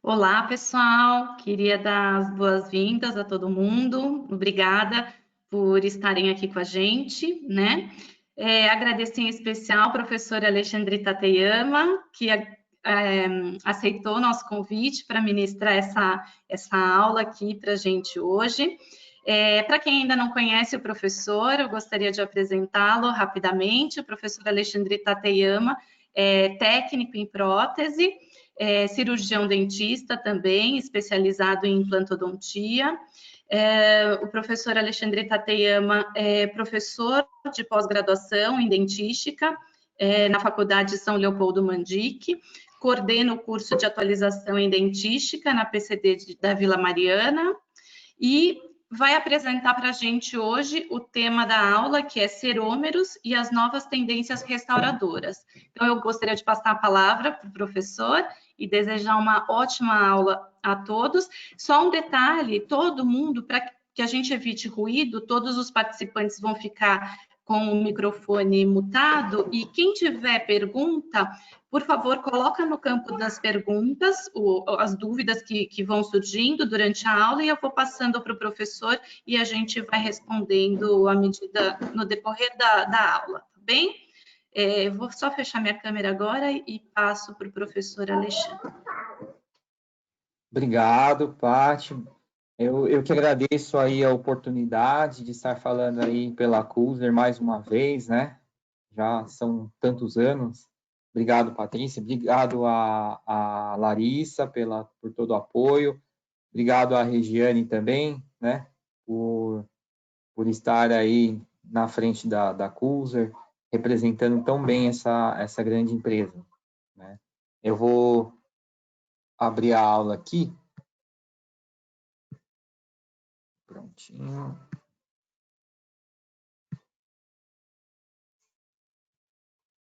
Olá, pessoal. Queria dar as boas-vindas a todo mundo. Obrigada por estarem aqui com a gente, né? Agradecer em especial ao professor Alexandre Tateyama, que aceitou o nosso convite para ministrar essa aula aqui para a gente hoje. Para quem ainda não conhece o professor, eu gostaria de apresentá-lo rapidamente. O professor Alexandre Tateyama é técnico em prótese, cirurgião dentista também, especializado em implantodontia. O professor Alexandre Tateyama é professor de pós-graduação em dentística na Faculdade São Leopoldo Mandic, coordena o curso de atualização em dentística na PCD da Vila Mariana e vai apresentar para a gente hoje o tema da aula, que é serômeros e as novas tendências restauradoras. Então, eu gostaria de passar a palavra para o professor e desejar uma ótima aula a todos. Só um detalhe, todo mundo, para que a gente evite ruído, todos os participantes vão ficar com o microfone mutado, e quem tiver pergunta, por favor, coloca no campo das perguntas as dúvidas que vão surgindo durante a aula, e eu vou passando para o professor e a gente vai respondendo à medida no decorrer da aula, tá bem? Vou só fechar minha câmera agora e passo para o professor Alexandre. Obrigado, Paty. Eu que agradeço aí a oportunidade de estar falando aí pela Coulser mais uma vez, né? Já são tantos anos. Obrigado, Patrícia. Obrigado a Larissa por todo o apoio. Obrigado à Regiane também, né? Por estar aí na frente da Coulser, representando tão bem essa grande empresa, né? Eu vou abrir a aula aqui. Prontinho.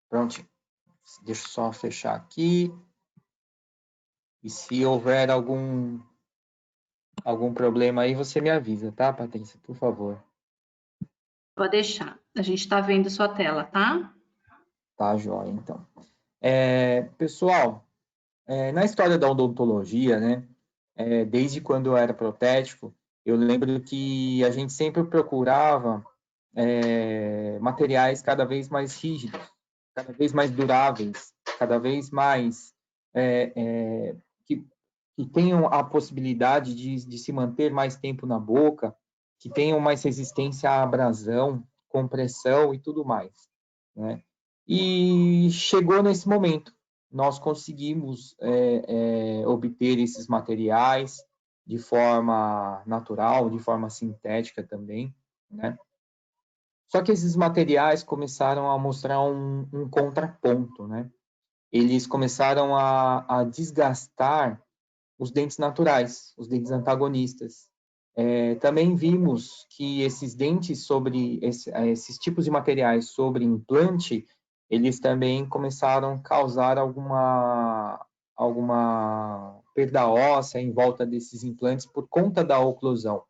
Prontinho. Deixa eu só fechar aqui. E se houver algum problema aí, você me avisa, tá, Patrícia? Por favor. Pode deixar. A gente está vendo sua tela, tá? Tá, joia, então. Pessoal, na história da odontologia, né, desde quando eu era protético, eu lembro que a gente sempre procurava materiais cada vez mais rígidos, cada vez mais duráveis, cada vez mais que tenham a possibilidade de se manter mais tempo na boca, que tenham mais resistência à abrasão, compressão e tudo mais, né? E chegou nesse momento, nós conseguimos obter esses materiais de forma natural, de forma sintética também, né? Só que esses materiais começaram a mostrar um contraponto, né? Eles começaram a desgastar os dentes naturais, os dentes antagonistas. Também vimos que esses dentes esses tipos de materiais sobre implante, eles também começaram a causar alguma perda óssea em volta desses implantes por conta da oclusão,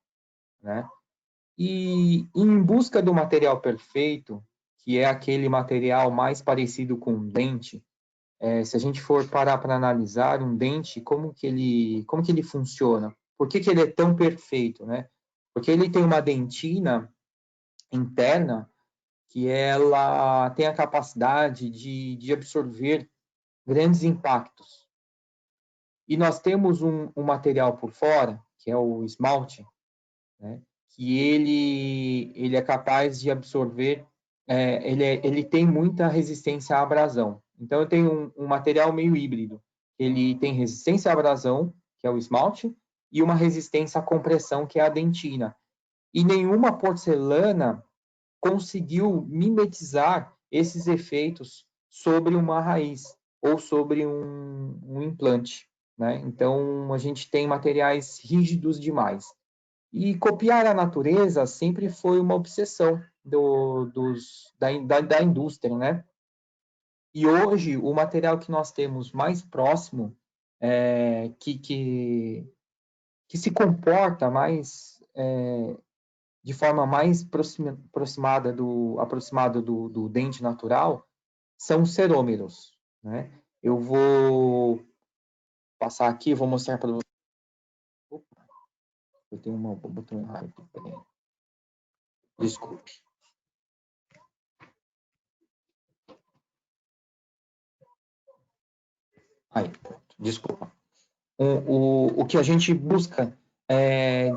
né? E em busca do material perfeito, que é aquele material mais parecido com um dente, se a gente for parar para analisar um dente, como que ele funciona? Por que ele é tão perfeito, né? Porque ele tem uma dentina interna que ela tem a capacidade de absorver grandes impactos. E nós temos um material por fora, que é o esmalte, né? Que ele é capaz de absorver, ele tem muita resistência à abrasão. Então, eu tenho um material meio híbrido. Ele tem resistência à abrasão, que é o esmalte, e uma resistência à compressão, que é a dentina. E nenhuma porcelana conseguiu mimetizar esses efeitos sobre uma raiz ou sobre um implante, né? Então, a gente tem materiais rígidos demais. E copiar a natureza sempre foi uma obsessão da indústria, né? E hoje, o material que nós temos mais próximo, que se comporta mais, de forma mais aproximada do dente natural, são os cerômeros, né? Eu vou passar aqui, vou mostrar para vocês. Opa, eu tenho um botão errado aqui, peraí. Desculpe. Aí, pronto, desculpa. O que a gente busca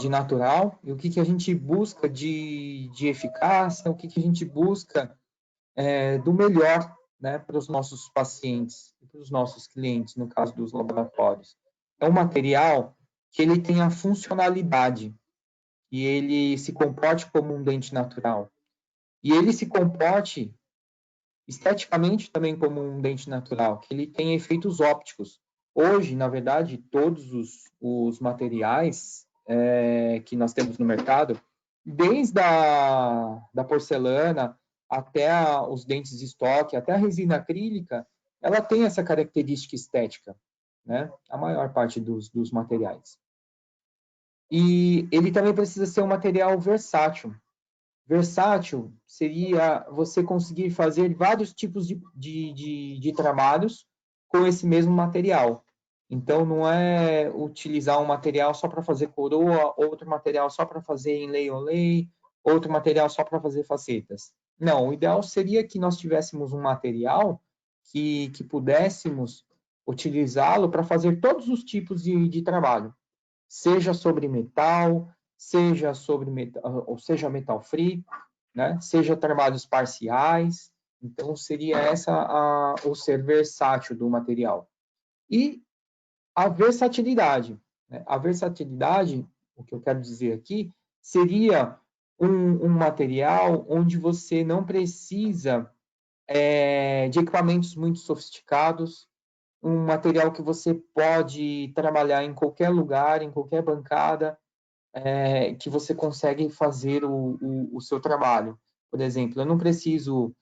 de natural e o que a gente busca de eficácia, o que a gente busca do melhor, né, para os nossos pacientes e para os nossos clientes, no caso dos laboratórios. É um material que ele tenha funcionalidade, e ele se comporte como um dente natural. E ele se comporte esteticamente também como um dente natural, que ele tem efeitos ópticos. Hoje, na verdade, todos os materiais que nós temos no mercado, desde da porcelana até os dentes de estoque, até a resina acrílica, ela tem essa característica estética, né? A maior parte dos materiais. E ele também precisa ser um material versátil. Versátil seria você conseguir fazer vários tipos de trabalhos com esse mesmo material. Então, não é utilizar um material só para fazer coroa, outro material só para fazer inlay-on-lay, outro material só para fazer facetas. Não, o ideal seria que nós tivéssemos um material que pudéssemos utilizá-lo para fazer todos os tipos de trabalho, seja sobre metal, seja sobre metal, ou seja metal free, né? Seja trabalhos parciais. Então, seria o ser versátil do material. E a versatilidade. Né? A versatilidade, o que eu quero dizer aqui, seria um material onde você não precisa de equipamentos muito sofisticados, um material que você pode trabalhar em qualquer lugar, em qualquer bancada, que você consegue fazer o seu trabalho. Por exemplo, eu não preciso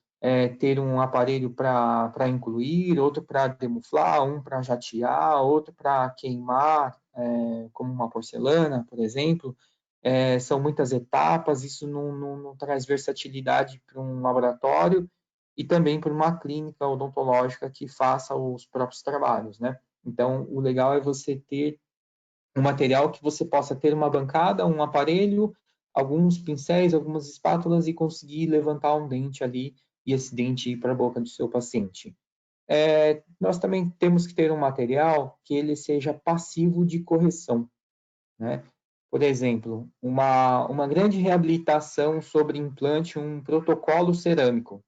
ter um aparelho para incluir, outro para demuflar, um para jatear, outro para queimar, como uma porcelana, por exemplo. São muitas etapas, isso não traz versatilidade para um laboratório e também para uma clínica odontológica que faça os próprios trabalhos, né? Então, o legal é você ter um material que você possa ter uma bancada, um aparelho, alguns pincéis, algumas espátulas e conseguir levantar um dente ali e esse dente ir para a boca do seu paciente. Nós também temos que ter um material que ele seja passivo de correção, né? Por exemplo, uma grande reabilitação sobre implante, um protocolo cerâmico.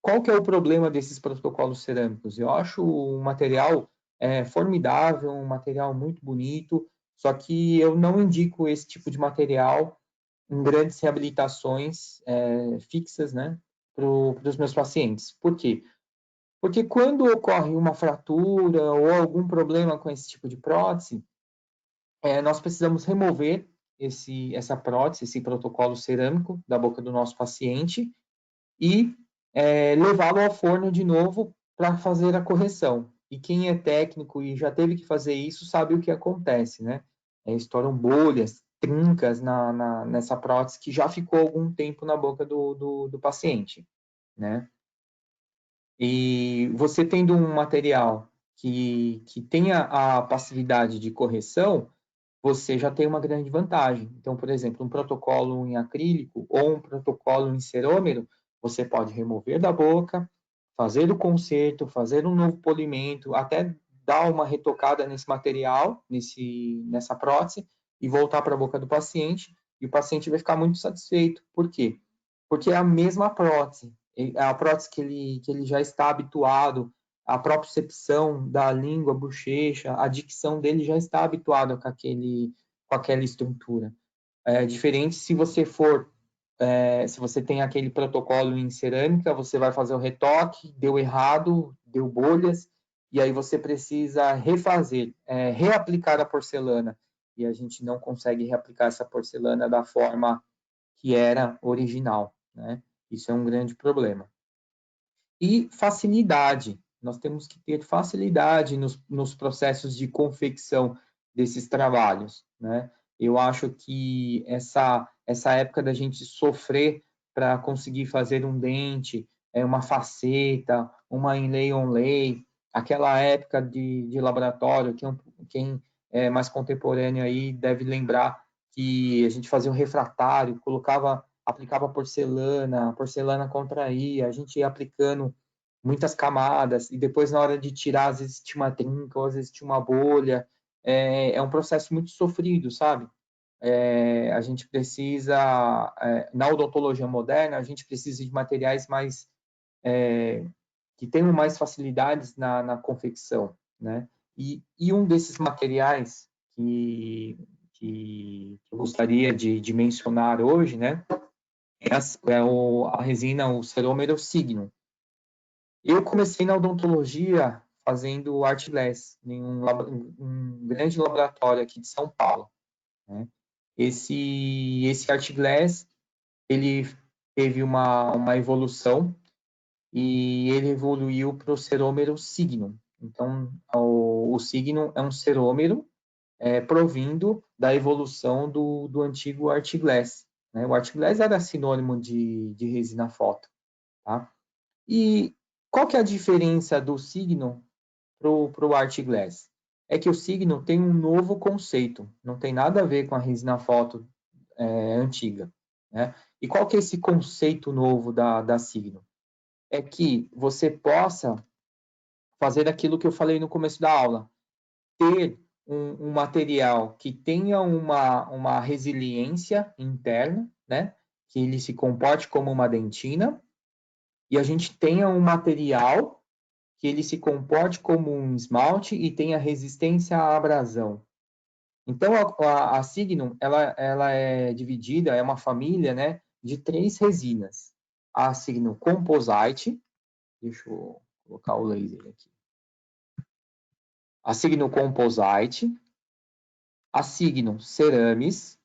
Qual que é o problema desses protocolos cerâmicos? Eu acho um material formidável, um material muito bonito, só que eu não indico esse tipo de material em grandes reabilitações fixas, né, para os meus pacientes. Por quê? Porque quando ocorre uma fratura ou algum problema com esse tipo de prótese, nós precisamos remover essa prótese, esse protocolo cerâmico da boca do nosso paciente e levá-lo ao forno de novo para fazer a correção. E quem é técnico e já teve que fazer isso sabe o que acontece, né? Estouram bolhas, trincas nessa prótese que já ficou algum tempo na boca do paciente, né? E você tendo um material que tenha a passividade de correção, você já tem uma grande vantagem. Então, por exemplo, um protocolo em acrílico ou um protocolo em cerômero, você pode remover da boca, fazer o conserto, fazer um novo polimento, até dar uma retocada nesse material, nessa prótese, e voltar para a boca do paciente, e o paciente vai ficar muito satisfeito. Por quê? Porque é a mesma prótese, é a prótese que ele já está habituado, a propriocepção da língua, bochecha, a dicção dele já está habituada com aquela estrutura. Diferente se você se você tem aquele protocolo em cerâmica, você vai fazer o retoque, deu errado, deu bolhas, e aí você precisa refazer, reaplicar a porcelana, e a gente não consegue reaplicar essa porcelana da forma que era original, né? Isso é um grande problema. E facilidade. Nós temos que ter facilidade nos processos de confecção desses trabalhos, né? Eu acho que essa época da gente sofrer para conseguir fazer um dente, uma faceta, uma inlay-on-lay, aquela época de laboratório, quem é mais contemporâneo aí deve lembrar que a gente fazia um refratário, aplicava porcelana, a porcelana contraía, a gente ia aplicando muitas camadas, e depois na hora de tirar, às vezes tinha uma trinca, ou às vezes tinha uma bolha. É um processo muito sofrido, sabe? A gente precisa, na odontologia moderna, a gente precisa de materiais mais, que tenham mais facilidades na confecção, né? E um desses materiais que eu gostaria de mencionar hoje, né, a resina, o cerômero Signum. Eu comecei na odontologia fazendo art glass em um grande laboratório aqui de São Paulo, né? Esse art glass, ele teve uma evolução e ele evoluiu para o cerômero Signum. Então, o Signum é um cerômero provindo da evolução do antigo art glass, né? O art glass era sinônimo de resina foto, tá? E qual que é a diferença do Signum para o art glass? É que o Signum tem um novo conceito, não tem nada a ver com a resina foto antiga, né? E qual que é esse conceito novo da Signum? É que você possa fazer aquilo que eu falei no começo da aula, ter um material que tenha uma resiliência interna, né? Que ele se comporte como uma dentina, e a gente tenha um material que ele se comporte como um esmalte e tenha resistência à abrasão. Então, a Signum, ela é dividida, é uma família, né, de 3 resinas. A Signum Composite, deixa eu colocar o laser aqui. A Signum Composite, a Signum Ceramis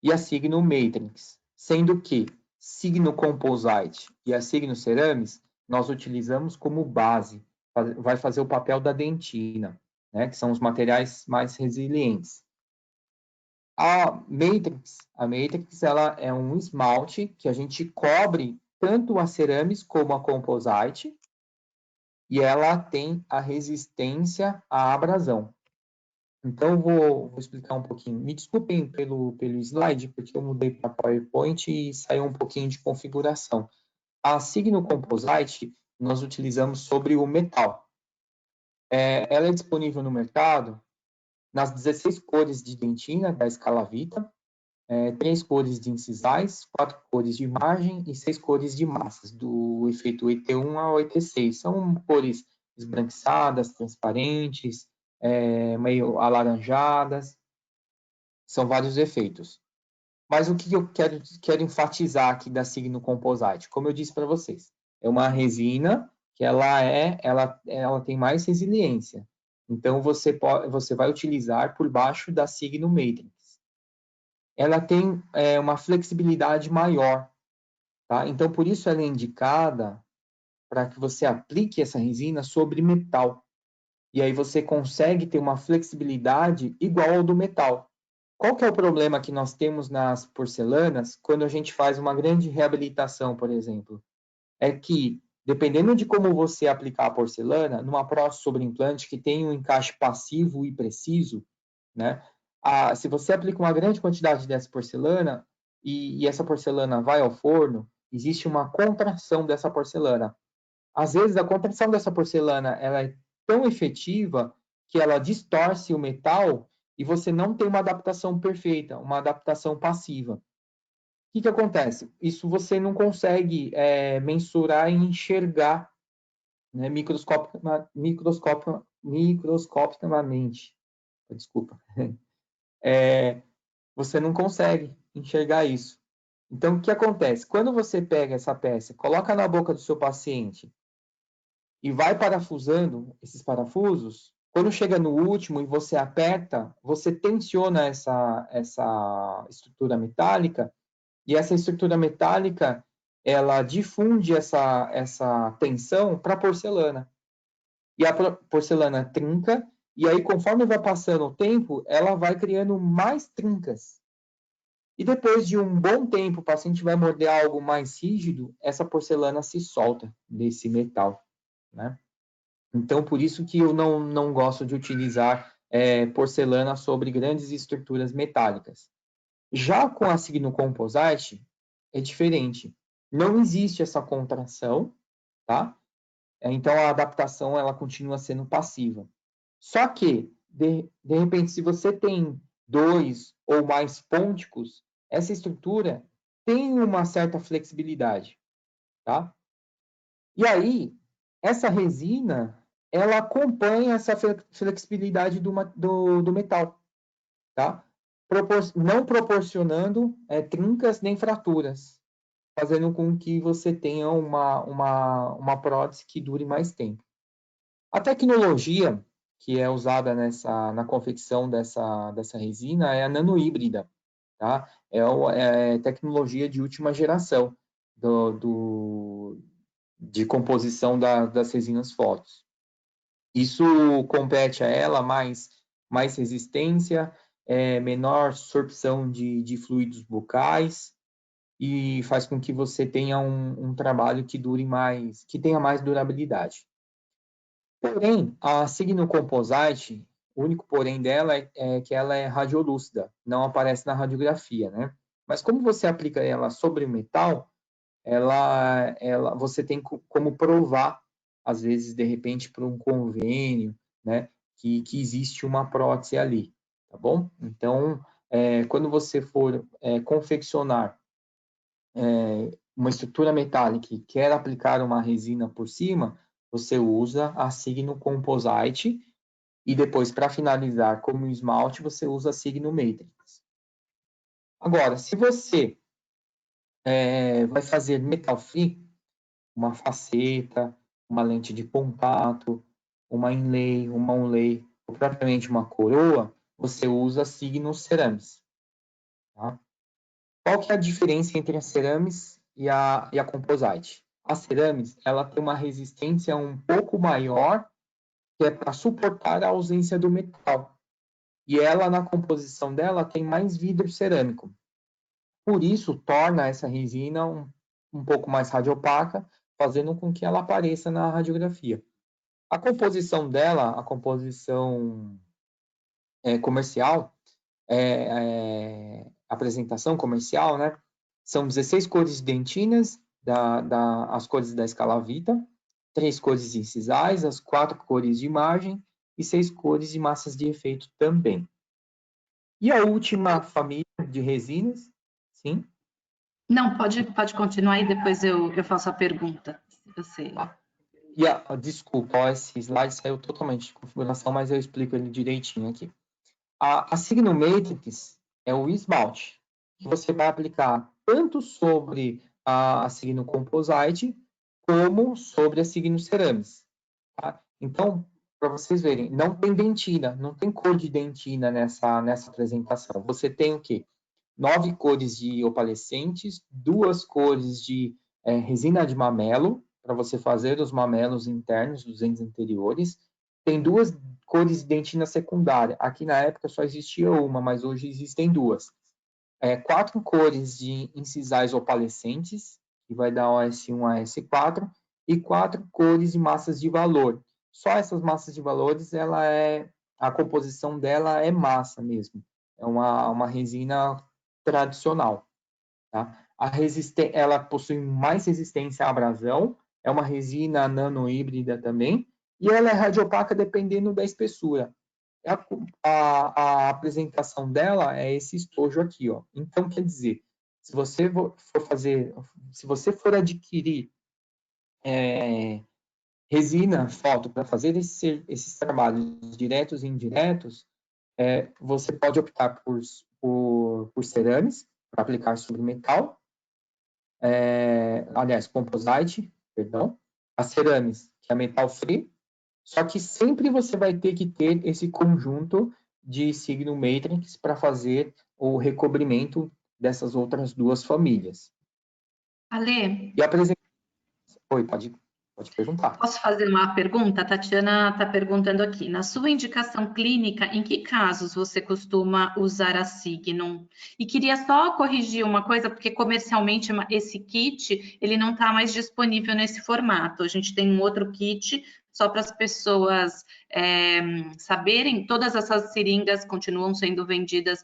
e a Signum Matrix, sendo que Signum Composite e a Signum Ceramis nós utilizamos como base, vai fazer o papel da dentina, né, que são os materiais mais resilientes. A Matrix ela é um esmalte que a gente cobre tanto a Ceramis como a Composite, e ela tem a resistência à abrasão. Então, vou explicar um pouquinho. Me desculpem pelo slide, porque eu mudei para PowerPoint e saiu um pouquinho de configuração. A Signum Composite nós utilizamos sobre o metal. Ela é disponível no mercado nas 16 cores de dentina da escala Vita, 3 cores de incisais, 4 cores de margem e 6 cores de massas, do efeito ET1 ao ET6. São cores esbranquiçadas, transparentes, meio alaranjadas, são vários efeitos. Mas o que eu quero enfatizar aqui da Signum Composite? Como eu disse para vocês, é uma resina que ela tem mais resiliência. Então, você vai utilizar por baixo da Signum Matrix. Ela tem uma flexibilidade maior, tá? Então, por isso ela é indicada para que você aplique essa resina sobre metal. E aí você consegue ter uma flexibilidade igual ao do metal. Qual que é o problema que nós temos nas porcelanas quando a gente faz uma grande reabilitação, por exemplo? É que, dependendo de como você aplicar a porcelana, numa prótese sobre implante que tem um encaixe passivo e preciso, né? Se você aplica uma grande quantidade dessa porcelana e essa porcelana vai ao forno, existe uma contração dessa porcelana. Às vezes, a contração dessa porcelana ela é tão efetiva que ela distorce o metal e você não tem uma adaptação perfeita, uma adaptação passiva. O que acontece? Isso você não consegue mensurar e enxergar, né, microscopicamente. Desculpa. Você não consegue enxergar isso. Então, o que acontece? Quando você pega essa peça, coloca na boca do seu paciente e vai parafusando esses parafusos, quando chega no último e você aperta, você tensiona essa estrutura metálica, e essa estrutura metálica, ela difunde essa tensão para a porcelana. E a porcelana trinca, e aí, conforme vai passando o tempo, ela vai criando mais trincas. E depois de um bom tempo, o paciente vai morder algo mais rígido, essa porcelana se solta desse metal, né? Então, por isso que eu não gosto de utilizar porcelana sobre grandes estruturas metálicas. Já com a Signo Composite, é diferente. Não existe essa contração, tá? Então, a adaptação, ela continua sendo passiva. Só que, de repente, se você tem 2 ou mais pônticos, essa estrutura tem uma certa flexibilidade, tá? E aí, essa resina, ela acompanha essa flexibilidade do metal, tá? Não proporcionando trincas nem fraturas, fazendo com que você tenha uma prótese que dure mais tempo. A tecnologia que é usada na confecção dessa resina é a nanohíbrida, tá? É tecnologia de última geração de composição das resinas fotos. Isso compete a ela mais resistência, menor sorção de fluidos bucais e faz com que você tenha um trabalho que dure mais, que tenha mais durabilidade. Porém, a Signo Composite, o único porém dela é que ela é radiolúcida, não aparece na radiografia, né? Mas como você aplica ela sobre o metal, você tem como provar, às vezes, de repente, por um convênio, né, que existe uma prótese ali, tá bom? Então, quando você for confeccionar uma estrutura metálica e quer aplicar uma resina por cima, você usa a Signo Composite e depois, para finalizar como esmalte, você usa a Signo Matrix. Agora, se você vai fazer metal free, uma faceta, uma lente de contato, uma inlay, uma onlay, ou propriamente uma coroa, você usa Signo Ceramics. Tá? Qual que é a diferença entre a Ceramics e a Composite? A Ceramics, ela tem uma resistência um pouco maior, que é para suportar a ausência do metal. E ela, na composição dela, tem mais vidro cerâmico. Por isso, torna essa resina um pouco mais radiopaca, fazendo com que ela apareça na radiografia. A composição dela, a composição comercial, apresentação comercial, né? São 16 cores de dentinas, as cores da escala Vita, 3 cores incisais, as 4 cores de margem e 6 cores de massas de efeito também. E a última família de resinas, sim? Não, pode continuar e depois eu faço a pergunta. Você... Desculpa, esse slide saiu totalmente de configuração, mas eu explico ele direitinho aqui. A Signo Matrix é o esmalte, que você vai aplicar tanto sobre a Signo Composite, como sobre a Signo Ceramics. Tá? Então, para vocês verem, não tem dentina, não tem cor de dentina nessa apresentação. Você tem o quê? 9 cores de opalescentes, 2 cores de resina de mamelo, para você fazer os mamelos internos dos dentes anteriores. Tem 2 cores de dentina secundária. Aqui na época só existia uma, mas hoje existem 2. 4 cores de incisais opalescentes, que vai dar OS1 a OS4, e 4 cores de massas de valor. Só essas massas de valores, a composição dela é massa mesmo. É uma resina tradicional. Tá? Ela possui mais resistência à abrasão, é uma resina nanohíbrida também, e ela é radiopaca dependendo da espessura. A apresentação dela é esse estojo aqui, ó. Então, quer dizer, se você for adquirir resina, foto, para fazer esses trabalhos diretos e indiretos, você pode optar por cerâmicas, para aplicar sobre metal, aliás, composite, perdão, a cerâmicas, que é metal free, só que sempre você vai ter que ter esse conjunto de Signo Matrix para fazer o recobrimento dessas outras 2 famílias. Ale? E a apresentação... Oi, pode perguntar. Posso fazer uma pergunta? A Tatiana está perguntando aqui. Na sua indicação clínica, em que casos você costuma usar a Signum? E queria só corrigir uma coisa, porque comercialmente esse kit, ele não está mais disponível nesse formato. A gente tem um outro kit só para as pessoas saberem, todas essas seringas continuam sendo vendidas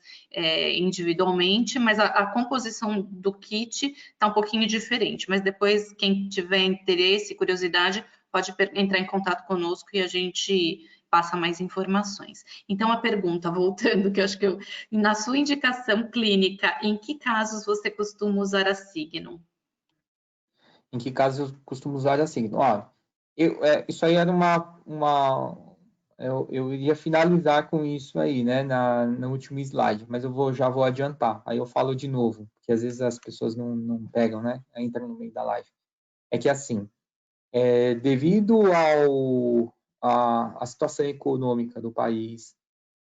individualmente, mas a composição do kit está um pouquinho diferente. Mas depois, quem tiver interesse e curiosidade, pode entrar em contato conosco e a gente passa mais informações. Então, a pergunta, voltando, que eu acho que na sua indicação clínica, em que casos você costuma usar a Signum? Em que casos eu costumo usar a Signum? Isso aí era eu iria finalizar com isso aí, né, no último slide, mas já vou adiantar. Aí eu falo de novo, porque às vezes as pessoas não pegam, né, entram no meio da live. É que assim, devido à situação econômica do país,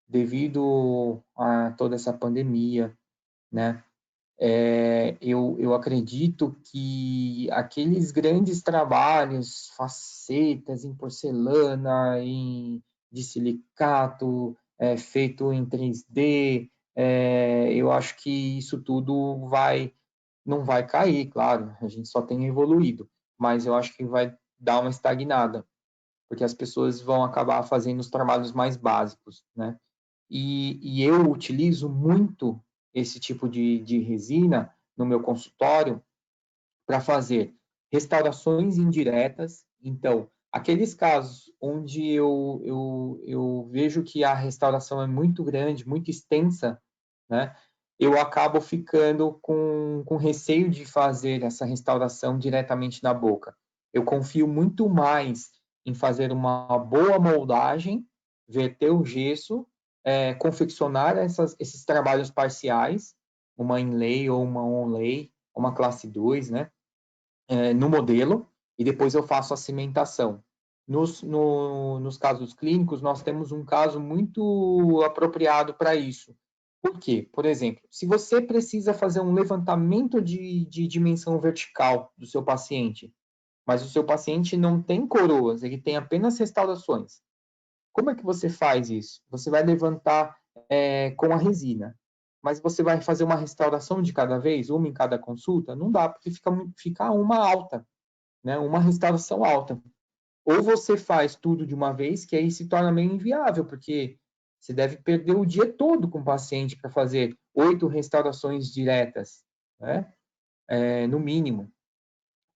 devido a toda essa pandemia, né, eu acredito que aqueles grandes trabalhos, facetas em porcelana, de silicato, feito em 3D, eu acho que isso tudo não vai cair, claro, a gente só tem evoluído, mas eu acho que vai dar uma estagnada, porque as pessoas vão acabar fazendo os trabalhos mais básicos, né? E eu utilizo muito esse tipo de resina no meu consultório para fazer restaurações indiretas. Então, aqueles casos onde eu vejo que a restauração é muito grande, muito extensa, né? Eu acabo ficando com receio de fazer essa restauração diretamente na boca. Eu confio muito mais em fazer uma boa moldagem, verter o gesso, confeccionar esses trabalhos parciais, uma inlay ou uma onlay, uma classe 2, né? No modelo, e depois eu faço a cimentação. Nos casos clínicos, nós temos um caso muito apropriado para isso. Por quê? Por exemplo, se você precisa fazer um levantamento de dimensão vertical do seu paciente, mas o seu paciente não tem coroas, ele tem apenas restaurações. Como é que você faz isso? Você vai levantar com a resina, mas você vai fazer uma restauração de cada vez, uma em cada consulta? Não dá, porque fica uma alta, né? Uma restauração alta. Ou você faz tudo de uma vez, que aí se torna meio inviável, porque você deve perder o dia todo com o paciente para fazer 8 restaurações diretas, né? No mínimo,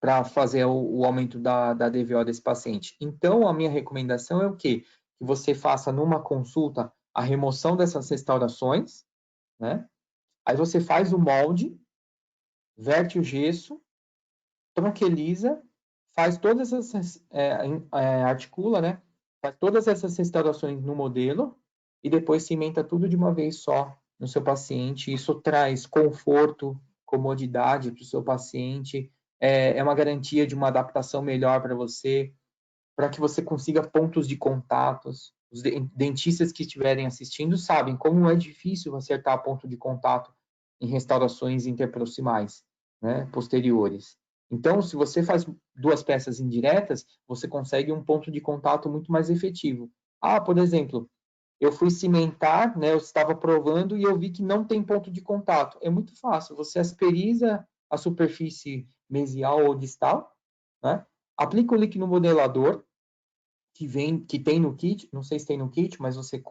para fazer o aumento da DVO desse paciente. Então, a minha recomendação é o quê? Que você faça numa consulta a remoção dessas restaurações, né? Aí você faz o molde, verte o gesso, tranquiliza, faz todas essas, articula, né? Faz todas essas restaurações no modelo e depois cimenta tudo de uma vez só no seu paciente. Isso traz conforto, comodidade para o seu paciente, é uma garantia de uma adaptação melhor para você, para que você consiga pontos de contatos. Os dentistas que estiverem assistindo sabem como é difícil acertar ponto de contato em restaurações interproximais, né, posteriores. Então, se você faz 2 peças indiretas, você consegue um ponto de contato muito mais efetivo. Por exemplo, eu fui cimentar, né, eu estava provando e eu vi que não tem ponto de contato. É muito fácil, você asperiza a superfície mesial ou distal, né, aplica o líquido modelador, que tem no kit, não sei se tem no kit, mas você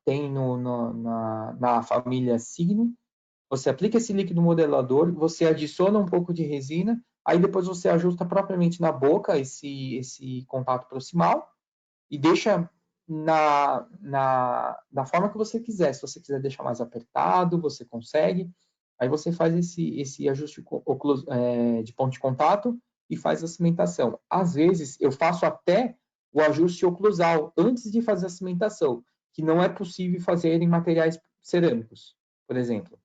tem na família Signum. Você aplica esse líquido modelador, você adiciona um pouco de resina, aí depois você ajusta propriamente na boca esse contato proximal e deixa da forma que você quiser. Se você quiser deixar mais apertado, você consegue. Aí você faz esse ajuste de ponto de contato e faz a cimentação. Às vezes, eu faço até o ajuste oclusal antes de fazer a cimentação, que não é possível fazer em materiais cerâmicos, por exemplo.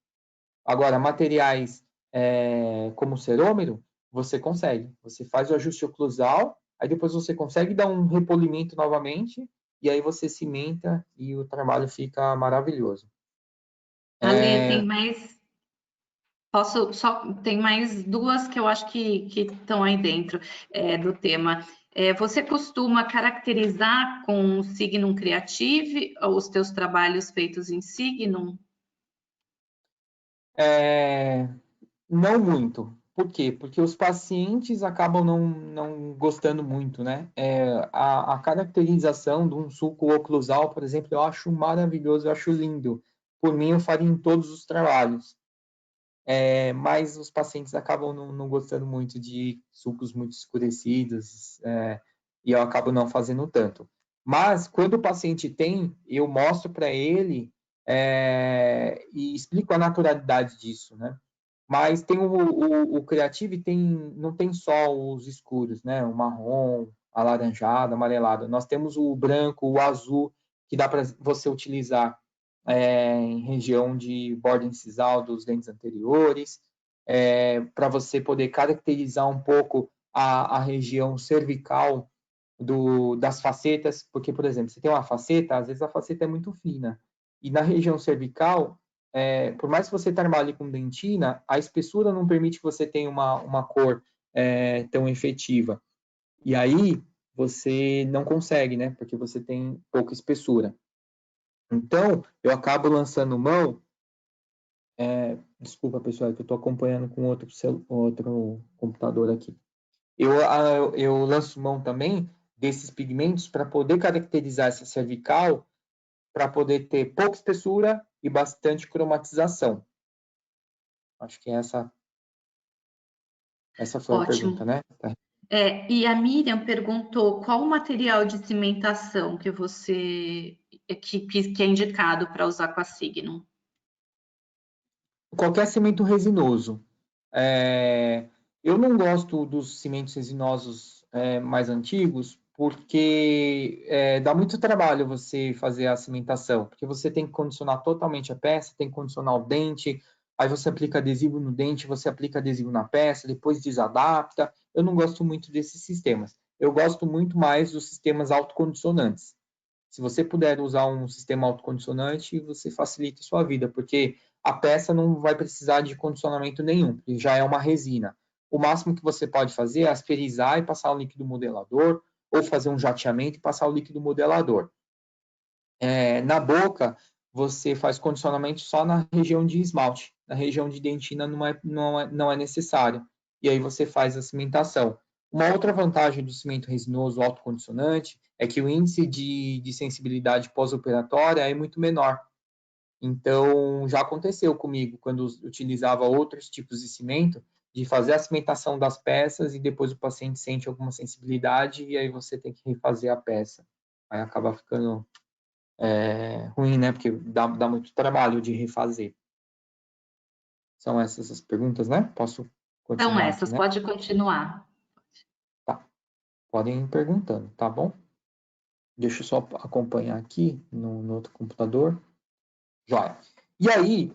Agora, materiais como cerômero, você consegue. Você faz o ajuste oclusal, aí depois você consegue dar um repolimento novamente, e aí você cimenta e o trabalho fica maravilhoso. Ale, tem mais. Tem mais 2 que eu acho que estão aí dentro do tema. Você costuma caracterizar com Signum Creative os teus trabalhos feitos em Signum? Não muito. Por quê? Porque os pacientes acabam não gostando muito, né? A caracterização de um sulco oclusal, por exemplo, eu acho maravilhoso, eu acho lindo. Por mim, eu faria em todos os trabalhos. Mas os pacientes acabam não gostando muito de sulcos muito escurecidos, e eu acabo não fazendo tanto. Mas, quando o paciente tem, eu mostro para ele e explico a naturalidade disso, né? Mas tem o Creative, não tem só os escuros, né? O marrom, alaranjado, amarelado. Nós temos o branco, o azul, que dá para você utilizar em região de borda incisal dos dentes anteriores, para você poder caracterizar um pouco a região cervical das facetas, porque, por exemplo, você tem uma faceta, às vezes a faceta é muito fina, e na região cervical, por mais que você trabalhe com dentina, a espessura não permite que você tenha uma cor tão efetiva. E aí você não consegue, né? Porque você tem pouca espessura. Então, eu acabo lançando mão. Desculpa, pessoal, que eu estou acompanhando com outro computador aqui. Eu lanço mão também desses pigmentos para poder caracterizar essa cervical, para poder ter pouca espessura e bastante cromatização. Acho que essa foi a pergunta, Ótimo. né? E a Miriam perguntou qual o material de cimentação que você que é indicado para usar com a Signum. Qualquer cimento resinoso. Eu não gosto dos cimentos resinosos mais antigos, porque dá muito trabalho você fazer a cimentação, porque você tem que condicionar totalmente a peça, tem que condicionar o dente, aí você aplica adesivo no dente, você aplica adesivo na peça, depois desadapta. Eu não gosto muito desses sistemas. Eu gosto muito mais dos sistemas autocondicionantes. Se você puder usar um sistema autocondicionante, você facilita a sua vida, porque a peça não vai precisar de condicionamento nenhum, porque já é uma resina. O máximo que você pode fazer é asperizar e passar o líquido modelador, ou fazer um jateamento e passar o líquido modelador. Na boca, você faz condicionamento só na região de esmalte. Na região de dentina não é necessário. E aí você faz a cimentação. Uma outra vantagem do cimento resinoso autocondicionante é que o índice de sensibilidade pós-operatória é muito menor. Então, já aconteceu comigo, quando utilizava outros tipos de cimento, de fazer a cimentação das peças e depois o paciente sente alguma sensibilidade e aí você tem que refazer a peça. Aí acaba ficando ruim, né? Porque dá muito trabalho de refazer. São essas as perguntas, né? Posso São continuar aqui, essas, né? pode continuar. Tá. Podem ir perguntando, tá bom? Deixa eu só acompanhar aqui no outro computador. Joia. E aí,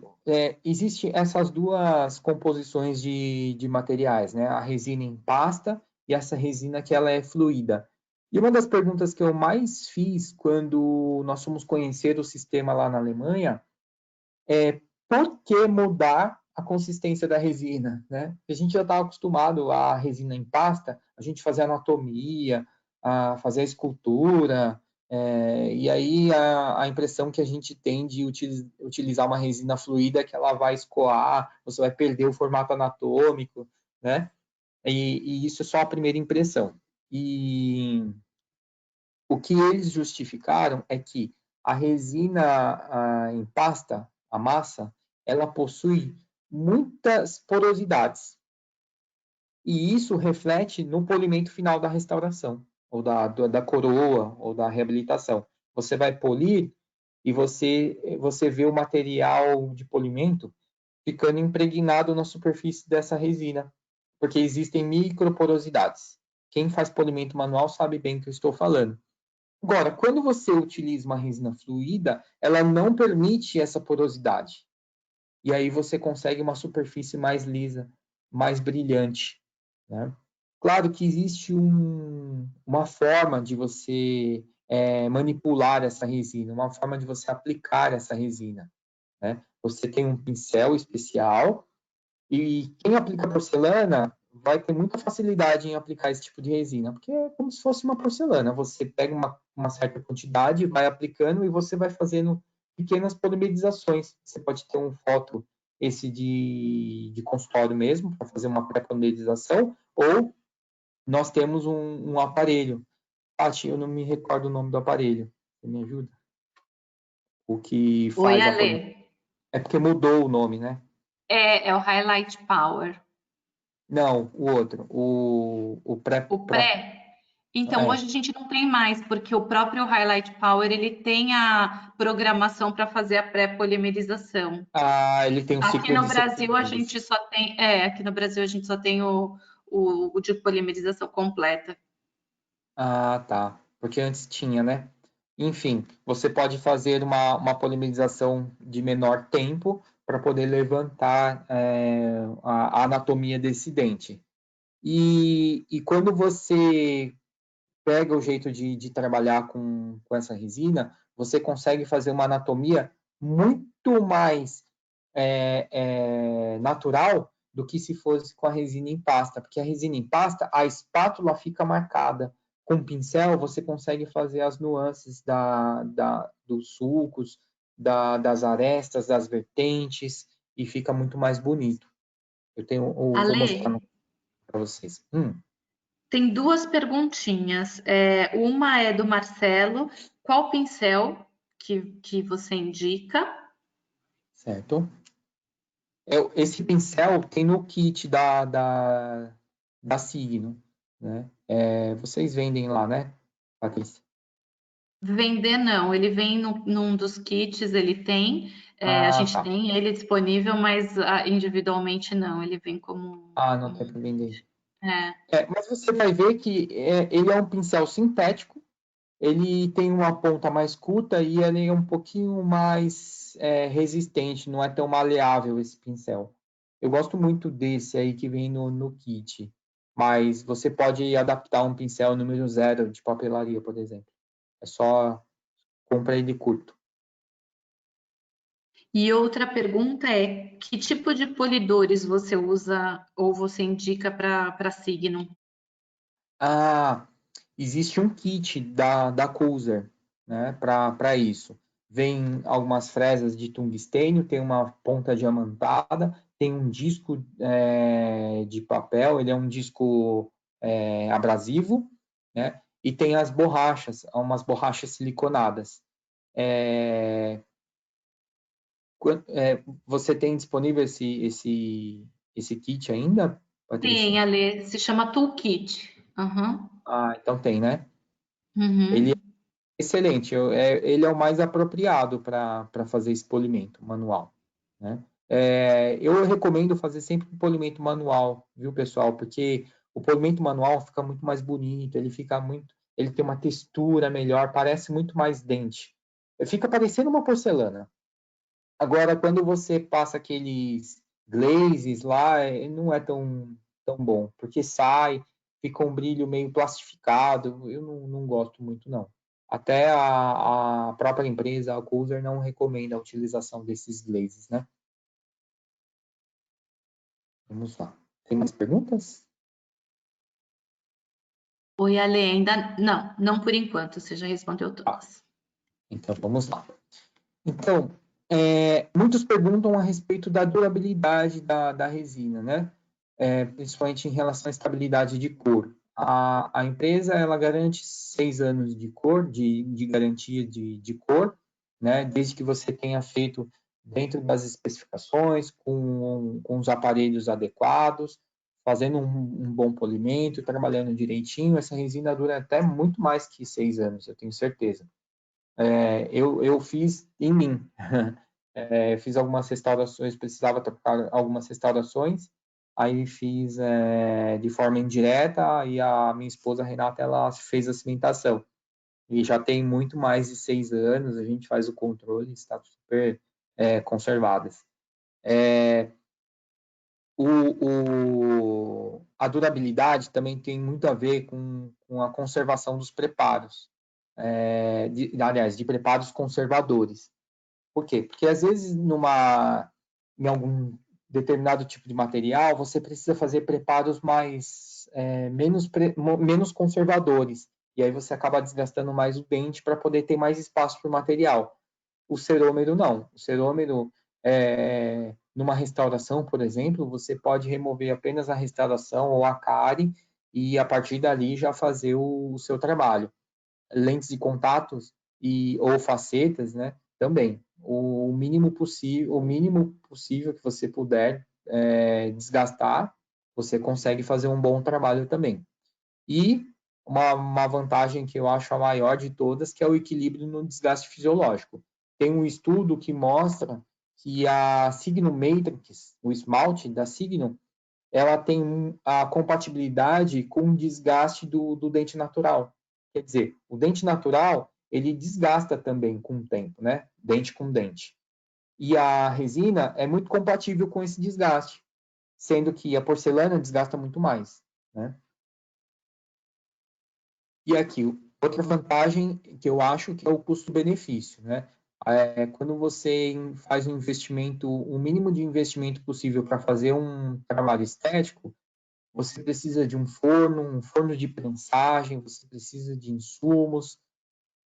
existem essas duas composições de materiais, né? A resina em pasta e essa resina que ela é fluida. E uma das perguntas que eu mais fiz quando nós fomos conhecer o sistema lá na Alemanha por que mudar a consistência da resina, né? A gente já estava acostumado à resina em pasta, a gente fazer anatomia, a fazer a escultura, e aí a impressão que a gente tem de utilizar uma resina fluida é que ela vai escoar, você vai perder o formato anatômico, né? E isso é só a primeira impressão. E o que eles justificaram é que a resina em pasta, a massa, ela possui muitas porosidades. E isso reflete no polimento final da restauração, ou da coroa, ou da reabilitação. Você vai polir e você vê o material de polimento ficando impregnado na superfície dessa resina, porque existem microporosidades. Quem faz polimento manual sabe bem o que eu estou falando. Agora, quando você utiliza uma resina fluida, ela não permite essa porosidade. E aí você consegue uma superfície mais lisa, mais brilhante, né? Claro que existe uma forma de você manipular essa resina, uma forma de você aplicar essa resina, né? Você tem um pincel especial e quem aplica porcelana vai ter muita facilidade em aplicar esse tipo de resina, porque é como se fosse uma porcelana. Você pega uma certa quantidade, vai aplicando e você vai fazendo pequenas polimerizações. Você pode ter um foto esse de consultório mesmo, para fazer uma pré-polinização, ou nós temos um aparelho. Tati, eu não me recordo o nome do aparelho. Você me ajuda? O que Oi, faz a polinização. Ale. É porque mudou o nome, né? É o Highlight Power. Não, o outro. O pré... O pré. Então, É. hoje a gente não tem mais, porque o próprio Highlight Power, ele tem a programação para fazer a pré-polimerização. Ah, ele tem um Aqui ciclo no de 6 Brasil a segundos. gente só tem, aqui no Brasil a gente só tem o de polimerização completa. Ah, tá. Porque antes tinha, né? Enfim, você pode fazer uma polimerização de menor tempo para poder levantar a anatomia desse dente. E quando você pega o jeito de trabalhar com essa resina, você consegue fazer uma anatomia muito mais natural do que se fosse com a resina em pasta, porque a resina em pasta, a espátula fica marcada. Com o pincel, você consegue fazer as nuances dos sulcos, das arestas, das vertentes, e fica muito mais bonito. Vou mostrar Ale, para vocês. tem duas perguntinhas. Uma é do Marcelo. Qual pincel que você indica? Certo. Esse pincel tem no kit da Signo, né? Vocês vendem lá, né, Patrícia? Vender não, ele vem num dos kits, ele tem, a Ah, gente tá. tem ele disponível, mas individualmente não, ele vem Ah, não tem como para vender. é. Mas você vai ver que ele é um pincel sintético, ele tem uma ponta mais curta e ele é um pouquinho mais resistente, não é tão maleável esse pincel. Eu gosto muito desse aí que vem no kit, mas você pode adaptar um pincel número 0 de papelaria, por exemplo. É só comprar ele curto. E outra pergunta é: que tipo de polidores você usa ou você indica para signo? Ah, existe um kit da Coulter, né, para isso. Vem algumas fresas de tungstênio, tem uma ponta diamantada, tem um disco de papel, ele é um disco abrasivo, né, e tem as borrachas, umas borrachas siliconadas. Você tem disponível esse kit ainda, Tem, Patrícia? Ale, se chama Toolkit. Uhum, Ah, então tem, né? Ele uhum. excelente, ele é o mais apropriado para fazer esse polimento manual, né? Eu recomendo fazer sempre um polimento manual, viu, pessoal? Porque o polimento manual fica muito mais bonito, ele tem uma textura melhor, parece muito mais dente. Fica parecendo uma porcelana. Agora, quando você passa aqueles glazes lá, não é tão bom, porque fica um brilho meio plastificado, eu não gosto muito, não. Até a própria empresa, a Coulter, não recomenda a utilização desses glazes, né? Vamos lá. Tem mais perguntas? Oi, Ale, ainda não por enquanto, você já respondeu Ah, todas. então vamos lá. Então, muitos perguntam a respeito da durabilidade da resina, né? Principalmente em relação à estabilidade de cor. A empresa ela garante 6 anos de cor, de garantia de cor, né? Desde que você tenha feito dentro das especificações, com os aparelhos adequados, fazendo um bom polimento, trabalhando direitinho, essa resina dura até muito mais que 6 anos, eu tenho certeza. Eu fiz em mim. Fiz algumas restaurações, precisava trocar algumas restaurações, aí fiz de forma indireta e a minha esposa Renata ela fez a cimentação. E já tem muito mais de 6 anos, a gente faz o controle, está super conservadas. A durabilidade também tem muito a ver com a conservação dos preparos, aliás, de preparos conservadores. Por quê? Porque às vezes em algum determinado tipo de material você precisa fazer preparos menos conservadores. E aí você acaba desgastando mais o dente para poder ter mais espaço para o material. O cerômero não. O cerômero numa restauração, por exemplo, você pode remover apenas a restauração ou a cárie e, a partir dali, já fazer o seu trabalho. Lentes de contatos ou facetas, né, também. O mínimo possível que você puder desgastar, você consegue fazer um bom trabalho também. E uma vantagem que eu acho a maior de todas, que é o equilíbrio no desgaste fisiológico. Tem um estudo que mostra que a Signum Matrix, o esmalte da Signum, ela tem a compatibilidade com o desgaste do dente natural. Quer dizer, o dente natural, ele desgasta também com o tempo, né? Dente com dente. E a resina é muito compatível com esse desgaste, sendo que a porcelana desgasta muito mais, né? E aqui, outra vantagem que eu acho que é o custo-benefício, né? Quando você faz um investimento, o mínimo de investimento possível para fazer um trabalho estético, você precisa de um forno de prensagem, você precisa de insumos,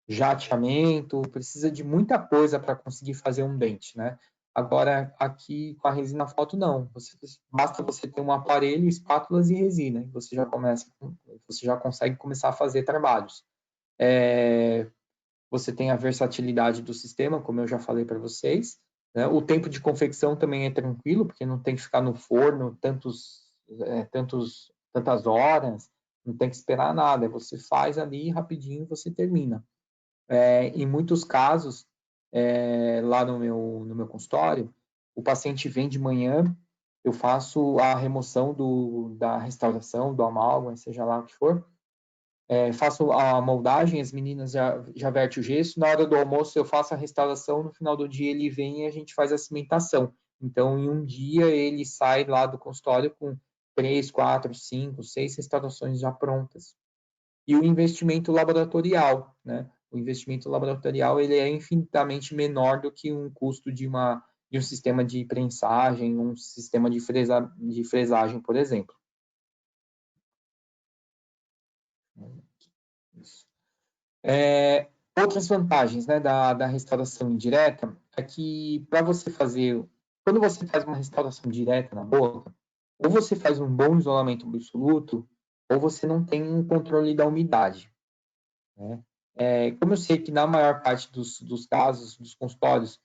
jateamento, precisa de muita coisa para conseguir fazer um dente, né? Agora, aqui com a resina foto, não. Basta você ter um aparelho, espátulas e resina, e você já consegue começar a fazer trabalhos. Você tem a versatilidade do sistema, como eu já falei para vocês, né? O tempo de confecção também é tranquilo, porque não tem que ficar no forno tantas horas, não tem que esperar nada. Você faz ali rapidinho, você termina. Em muitos casos, lá no meu consultório, o paciente vem de manhã, eu faço a remoção da restauração, do amálgama, seja lá o que for, faço a moldagem, as meninas já vertem o gesso, na hora do almoço eu faço a restauração, no final do dia ele vem e a gente faz a cimentação. Então, em um dia, ele sai lá do consultório com 3, 4, 5, 6 restaurações já prontas. E o investimento laboratorial, né? O investimento laboratorial ele é infinitamente menor do que um custo de um sistema de prensagem, um sistema de fresagem, por exemplo. Isso. Outras vantagens, né, da restauração indireta é que quando você faz uma restauração direta na boca, ou você faz um bom isolamento absoluto, ou você não tem um controle da umidade, né? Como eu sei que na maior parte dos casos, dos consultórios,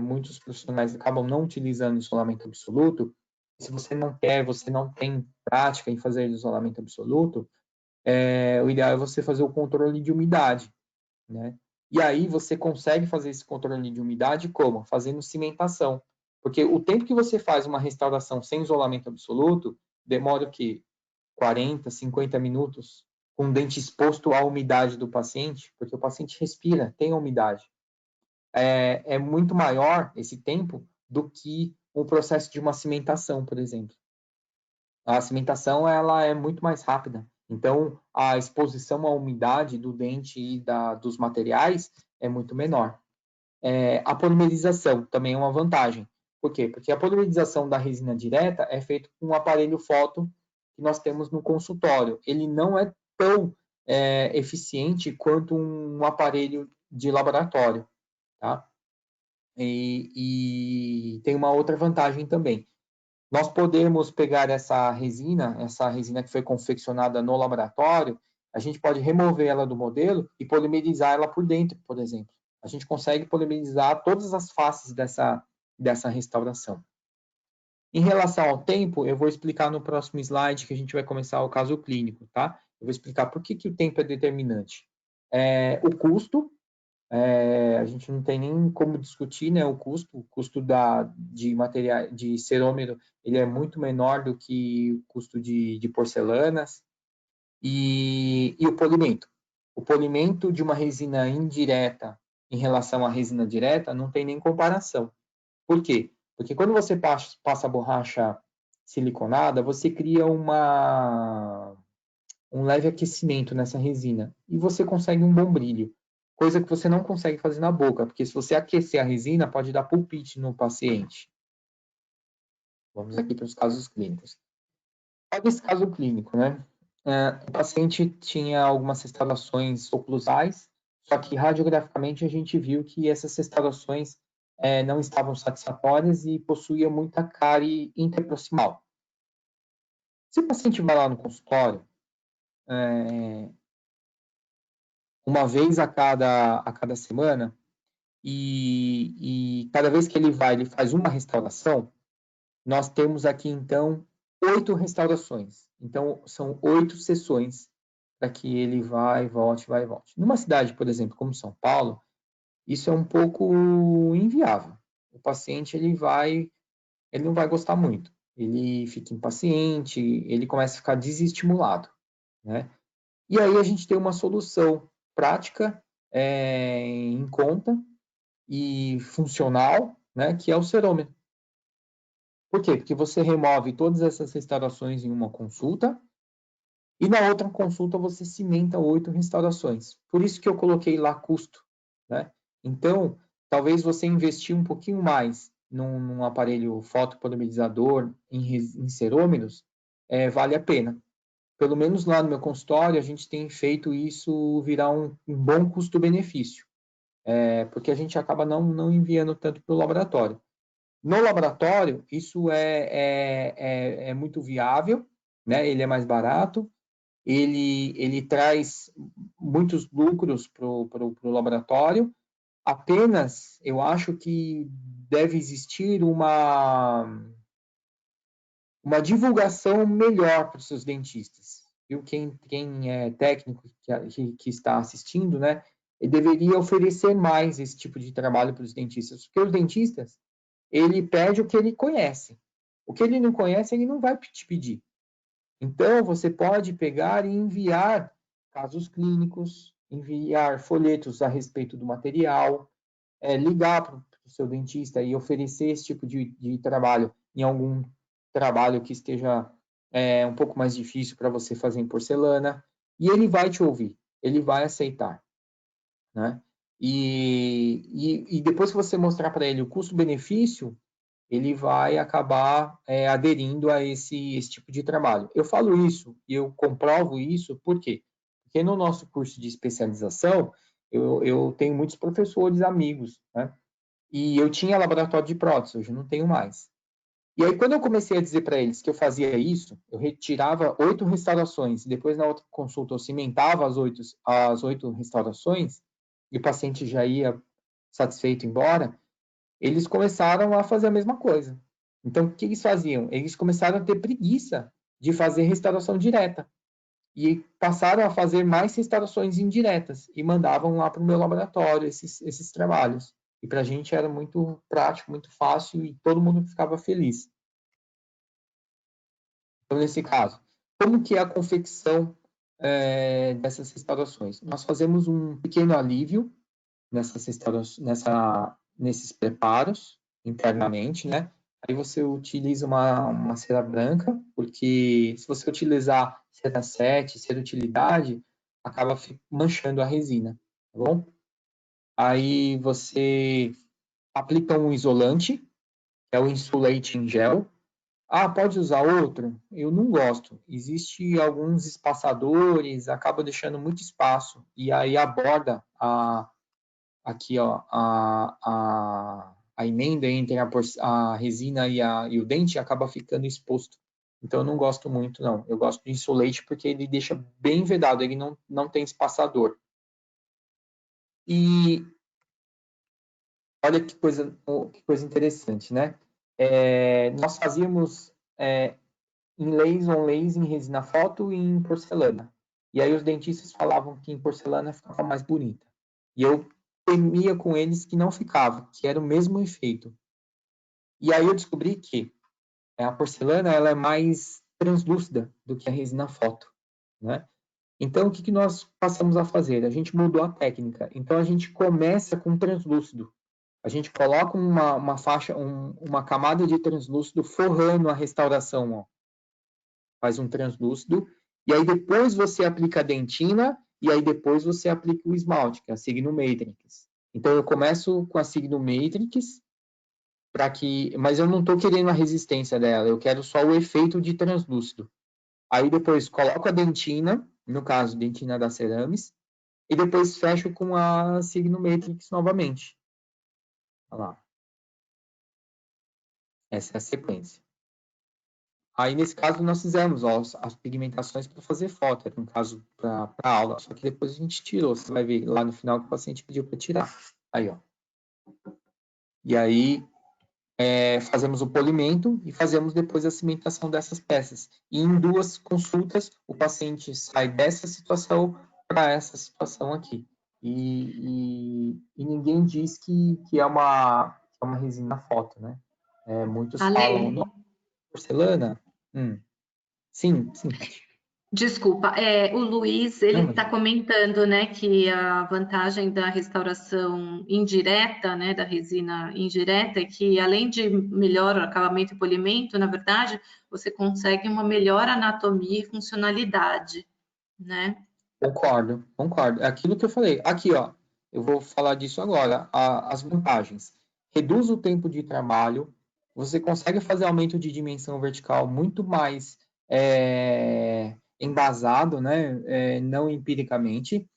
muitos profissionais acabam não utilizando isolamento absoluto, se você não quer, você não tem prática em fazer isolamento absoluto, o ideal é você fazer o controle de umidade, né? E aí você consegue fazer esse controle de umidade como? Fazendo cimentação. Porque o tempo que você faz uma restauração sem isolamento absoluto, demora o quê? 40, 50 minutos, com o dente exposto à umidade do paciente, porque o paciente respira, tem a umidade. É muito maior esse tempo do que o processo de uma cimentação, por exemplo. A cimentação ela é muito mais rápida. Então, a exposição à umidade do dente e dos materiais é muito menor. A polimerização também é uma vantagem. Por quê? Porque a polimerização da resina direta é feita com um aparelho foto que nós temos no consultório. Ele não é tão eficiente quanto um aparelho de laboratório, tá? E tem uma outra vantagem também. Nós podemos pegar essa resina que foi confeccionada no laboratório, a gente pode remover ela do modelo e polimerizar ela por dentro, por exemplo. A gente consegue polimerizar todas as faces dessa restauração. Em relação ao tempo, eu vou explicar no próximo slide, que a gente vai começar o caso clínico, tá? Eu vou explicar por que o tempo é determinante. O custo, a gente não tem nem como discutir, né, o custo de material, de cerômero, ele é muito menor do que o custo de porcelanas, e o polimento. O polimento de uma resina indireta em relação à resina direta não tem nem comparação. Por quê? Porque quando você passa a borracha siliconada, você cria um leve aquecimento nessa resina e você consegue um bom brilho, coisa que você não consegue fazer na boca, porque se você aquecer a resina, pode dar pulpite no paciente. Vamos aqui para os casos clínicos. Olha esse caso clínico, né? O paciente tinha algumas restaurações oclusais, só que radiograficamente a gente viu que essas restaurações não estavam satisfatórias e possuía muita cárie interproximal. Se o paciente vai lá no consultório, uma vez a cada semana, e cada vez que ele vai, ele faz uma restauração, nós temos aqui, então, 8 restaurações. Então, são 8 sessões para que ele vai e volte. Numa cidade, por exemplo, como São Paulo, isso é um pouco inviável. O paciente, ele não vai gostar muito. Ele fica impaciente, ele começa a ficar desestimulado, né? E aí a gente tem uma solução prática, em conta e funcional, né, que é o serômetro. Por quê? Porque você remove todas essas restaurações em uma consulta e na outra consulta você cimenta 8 restaurações. Por isso que eu coloquei lá custo, né? Então, talvez você investir um pouquinho mais num aparelho fotopolarizador em serômetros, vale a pena. Pelo menos lá no meu consultório, a gente tem feito isso virar um bom custo-benefício, porque a gente acaba não enviando tanto para o laboratório. No laboratório, isso é muito viável, né? Ele é mais barato, ele traz muitos lucros para o laboratório. Apenas, eu acho que deve existir uma divulgação melhor para os seus dentistas. Viu? Quem é técnico que está assistindo, né? Ele deveria oferecer mais esse tipo de trabalho para os dentistas, porque os dentistas, ele pede o que ele conhece. O que ele não conhece, ele não vai te pedir. Então, você pode pegar e enviar casos clínicos, enviar folhetos a respeito do material, ligar para o seu dentista e oferecer esse tipo de trabalho em algum trabalho que esteja um pouco mais difícil para você fazer em porcelana, e ele vai te ouvir, ele vai aceitar, né? E depois que você mostrar para ele o custo-benefício, ele vai acabar aderindo a esse tipo de trabalho. Eu falo isso e eu comprovo isso, por quê? Porque no nosso curso de especialização, eu tenho muitos professores amigos, né? E eu tinha laboratório de prótese, hoje não tenho mais. E aí, quando eu comecei a dizer para eles que eu fazia isso, eu retirava 8 restaurações, e depois na outra consulta eu cimentava as 8 restaurações, e o paciente já ia satisfeito embora, eles começaram a fazer a mesma coisa. Então, o que eles faziam? Eles começaram a ter preguiça de fazer restauração direta. E passaram a fazer mais restaurações indiretas e mandavam lá para o meu laboratório esses trabalhos. E para a gente era muito prático, muito fácil e todo mundo ficava feliz. Então, nesse caso, como que é a confecção dessas restaurações? Nós fazemos um pequeno alívio nesses preparos internamente, né? Aí você utiliza uma cera branca, porque se você utilizar cera 7, cera utilidade, acaba manchando a resina, tá bom? Aí você aplica um isolante, que é o Insulate em gel. Ah, pode usar outro? Eu não gosto. Existe alguns espaçadores, acaba deixando muito espaço, e aí aborda aqui, ó, a emenda entre a resina e o dente acaba ficando exposto. Então, eu não gosto muito, não. Eu gosto de Insulate porque ele deixa bem vedado, ele não tem espaçador. E olha que coisa interessante, né? Nós fazíamos inlays, onlays em resina foto e em porcelana. E aí os dentistas falavam que em porcelana ficava mais bonita. E eu temia com eles que não ficava, que era o mesmo efeito. E aí eu descobri que a porcelana ela é mais translúcida do que a resina foto, né? Então, o que nós passamos a fazer? A gente mudou a técnica. Então, a gente começa com translúcido. A gente coloca uma faixa, uma camada de translúcido forrando a restauração, ó. Faz um translúcido, e aí depois você aplica a dentina, e aí depois você aplica o esmalte, que é a Signo Matrix. Então, eu começo com a Signo Matrix, mas eu não estou querendo a resistência dela, eu quero só o efeito de translúcido. Aí depois coloco a dentina, no caso, dentina da Ceramis, e depois fecho com a Signo Matrix novamente. Olha lá. Essa é a sequência. Aí, nesse caso, nós fizemos as pigmentações para fazer foto, era um caso para aula, só que depois a gente tirou. Você vai ver lá no final que o paciente pediu para tirar. Aí, ó. E aí, fazemos o polimento e fazemos depois a cimentação dessas peças. E em 2 consultas, o paciente sai dessa situação para essa situação aqui. E ninguém diz que é uma resina foto, né? Muitos falam, Ale, não, porcelana? Sim, Paty. desculpa, o Luiz, ele Não, está mas... comentando, né, que a vantagem da restauração indireta, né, da resina indireta, é que além de melhor acabamento e polimento, na verdade, você consegue uma melhor anatomia e funcionalidade, né? Concordo. É aquilo que eu falei. Aqui, ó, eu vou falar disso agora. As vantagens. Reduz o tempo de trabalho, você consegue fazer aumento de dimensão vertical muito mais embasado, né? Não empiricamente.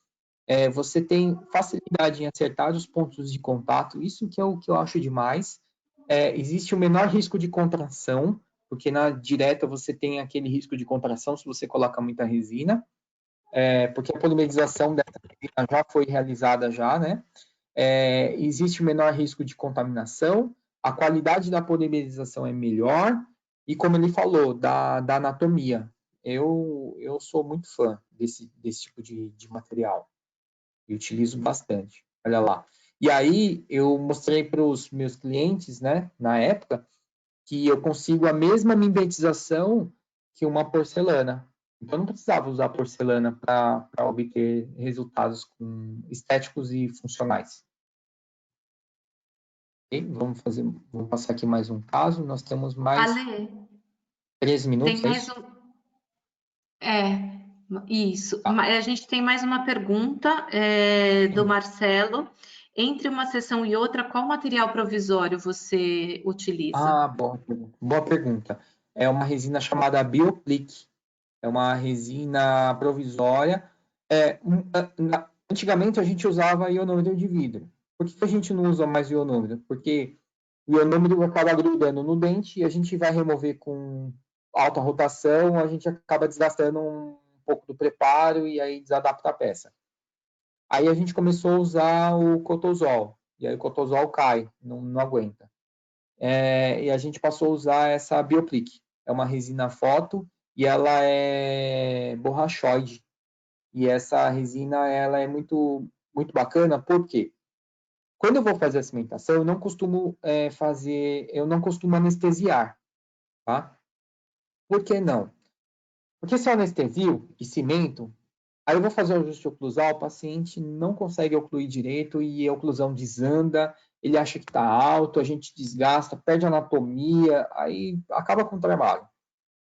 Você tem facilidade em acertar os pontos de contato, isso que é o que eu acho demais. Existe o menor risco de contração, porque na direta você tem aquele risco de contração se você coloca muita resina. Porque a polimerização dessa resina já foi realizada já, né? Existe o menor risco de contaminação, a qualidade da polimerização é melhor, e como ele falou, da anatomia. Eu sou muito fã desse tipo de material, e utilizo bastante, olha lá. E aí, eu mostrei para os meus clientes, né, na época, que eu consigo a mesma mimetização que uma porcelana. Então, eu não precisava usar porcelana para obter resultados estéticos e funcionais. Okay? Vamos passar aqui mais um caso. Nós temos mais Ale, 13 tem minutos, é mais isso? um. Isso. Tá. A gente tem mais uma pergunta do Sim. Marcelo. Entre uma sessão e outra, qual material provisório você utiliza? Boa pergunta. É uma resina chamada Bioplic. É uma resina provisória. Antigamente a gente usava ionômero de vidro. Por que a gente não usa mais ionômero? Porque o ionômero acaba grudando no dente e a gente vai remover com alta rotação, a gente acaba desgastando um pouco do preparo e aí desadapta a peça. Aí a gente começou a usar o cotosol, e aí o cotosol cai, não aguenta. E a gente passou a usar essa Bioplic. É uma resina foto e ela é borrachoide. E essa resina ela é muito, muito bacana, porque quando eu vou fazer a cimentação, eu não costumo anestesiar, tá? Por que não? Porque se eu anestesio e cimento, aí eu vou fazer o ajuste oclusal, o paciente não consegue ocluir direito e a oclusão desanda, ele acha que está alto, a gente desgasta, perde a anatomia, aí acaba com o trabalho.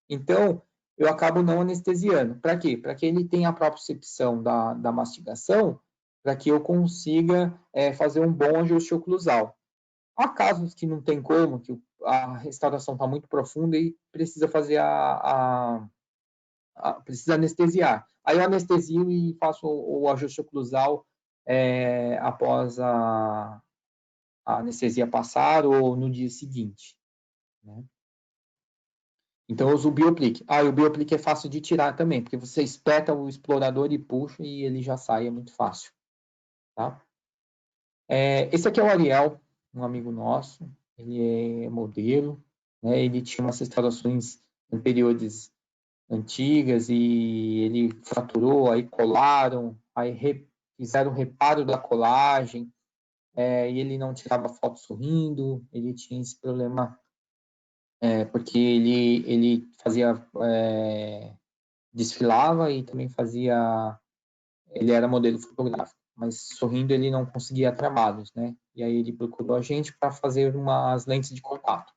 Então, eu acabo não anestesiando. Para quê? Para que ele tenha a propriocepção da mastigação, para que eu consiga fazer um bom ajuste oclusal. Há casos que não tem como, que a restauração está muito profunda e precisa fazer precisa anestesiar. Aí eu anestesio e faço o ajuste oclusal após a anestesia passar ou no dia seguinte, né? Então eu uso o Bioplic. E o Bioplic é fácil de tirar também, porque você espeta o explorador e puxa e ele já sai, é muito fácil. Tá? Esse aqui é o Ariel, um amigo nosso, ele é modelo, né? Ele tinha umas restaurações anteriores antigas e ele fraturou, aí colaram, aí fizeram o reparo da colagem, e ele não tirava foto sorrindo, ele tinha esse problema porque ele fazia desfilava e também ele era modelo fotográfico, mas sorrindo ele não conseguia trabalhos, né? E aí ele procurou a gente para fazer umas lentes de contato.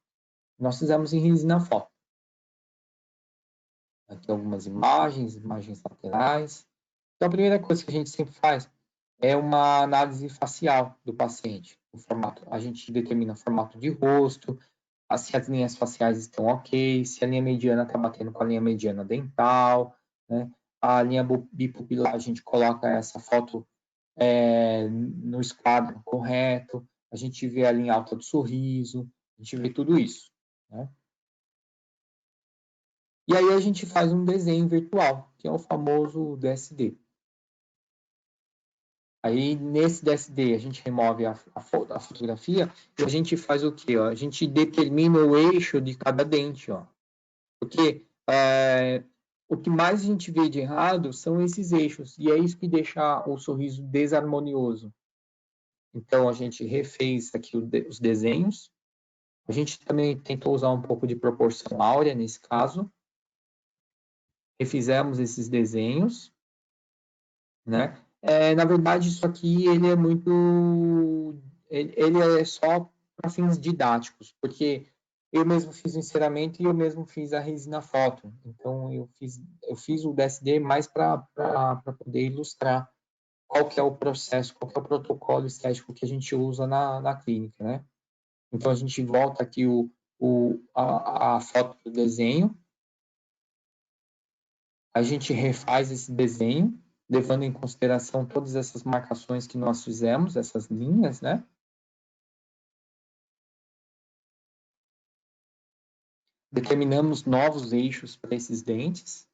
Nós fizemos em resina foto. Aqui algumas imagens laterais. Então a primeira coisa que a gente sempre faz é uma análise facial do paciente. O formato, a gente determina o formato de rosto, se as linhas faciais estão ok, se a linha mediana está batendo com a linha mediana dental, né? A linha bipupilar, a gente coloca essa foto no esquadro correto, a gente vê a linha alta do sorriso, a gente vê tudo isso. né? E aí a gente faz um desenho virtual, que é o famoso DSD. Aí, nesse DSD, a gente remove a fotografia e a gente faz o quê? Ó? A gente determina o eixo de cada dente, ó. Porque o que mais a gente vê de errado são esses eixos, e é isso que deixa o sorriso desarmonioso. Então, a gente refez aqui os desenhos. A gente também tentou usar um pouco de proporção áurea nesse caso. Refizemos esses desenhos, né? Na verdade, isso aqui ele é muito... Ele é só para fins didáticos, porque eu mesmo fiz o enceramento e eu mesmo fiz a resina foto. Então, eu fiz o DSD mais para poder ilustrar qual que é o processo, qual que é o protocolo estético que a gente usa na clínica, né? Então, a gente volta aqui a foto do desenho, a gente refaz esse desenho, levando em consideração todas essas marcações que nós fizemos, essas linhas, né? Determinamos novos eixos para esses dentes.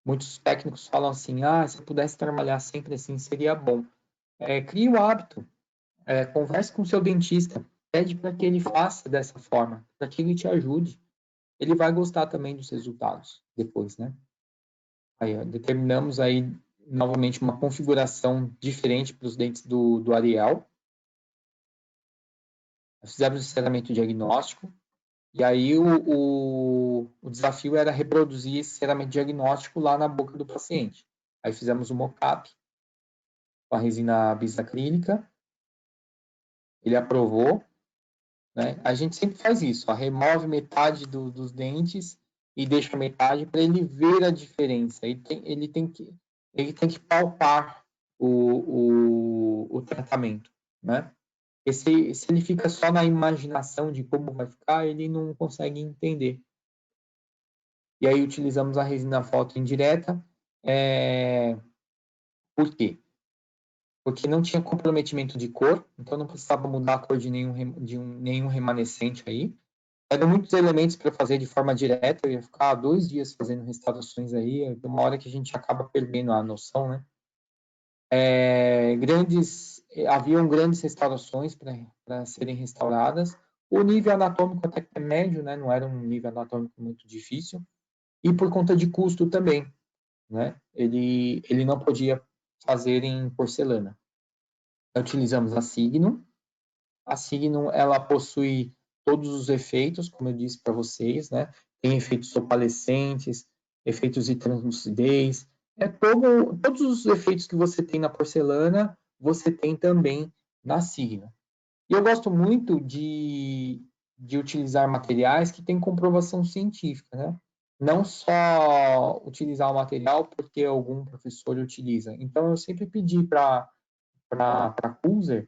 Muitos técnicos falam assim, se eu pudesse trabalhar sempre assim, seria bom. Crie o hábito, converse com o seu dentista, pede para que ele faça dessa forma, para que ele te ajude. Ele vai gostar também dos resultados depois, né? Aí, ó, determinamos aí novamente uma configuração diferente para os dentes do Ariel. Nós fizemos o encerramento diagnóstico, e aí o desafio era reproduzir esse encerramento diagnóstico lá na boca do paciente. Aí fizemos o mock-up com a resina bisacrílica, ele aprovou, né? A gente sempre faz isso, ó, remove metade dos dentes e deixa metade para ele ver a diferença. Ele tem que palpar o tratamento, né? E se ele fica só na imaginação de como vai ficar, ele não consegue entender. E aí utilizamos a resina foto indireta. Por quê? Porque não tinha comprometimento de cor, então não precisava mudar a cor de nenhum remanescente aí. Eram muitos elementos para fazer de forma direta, eu ia ficar 2 dias fazendo restaurações aí, uma hora que a gente acaba perdendo a noção, né? Haviam grandes restaurações para serem restauradas. O nível anatômico até que é médio, né? Não era um nível anatômico muito difícil. E por conta de custo também, né? Ele não podia fazer em porcelana. Utilizamos a Signum. A Signum, ela possui todos os efeitos, como eu disse para vocês, né? Tem efeitos opalescentes, efeitos de translucidez. Todos os efeitos que você tem na porcelana, você tem também na Signum. E eu gosto muito de utilizar materiais que têm comprovação científica, né? Não só utilizar o material porque algum professor utiliza. Então, eu sempre pedi para a Kuser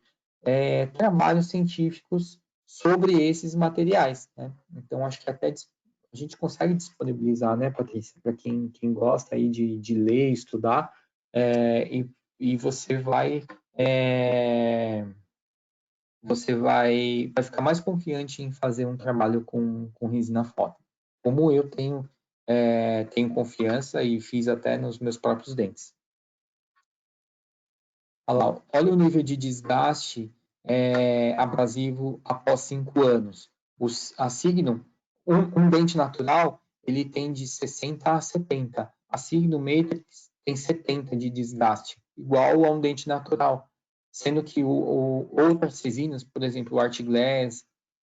trabalhos científicos sobre esses materiais, né? Então, acho que até a gente consegue disponibilizar, né, Patrícia, para quem gosta aí de ler, estudar, e você vai ficar mais confiante em fazer um trabalho com resina foto. Como eu tenho confiança e fiz até nos meus próprios dentes. Olha o nível de desgaste abrasivo após 5 anos. A Signum, um dente natural, ele tem de 60 a 70. A Signum Matrix tem 70 de desgaste, igual a um dente natural. Sendo que outras resinas, por exemplo, o Artglass,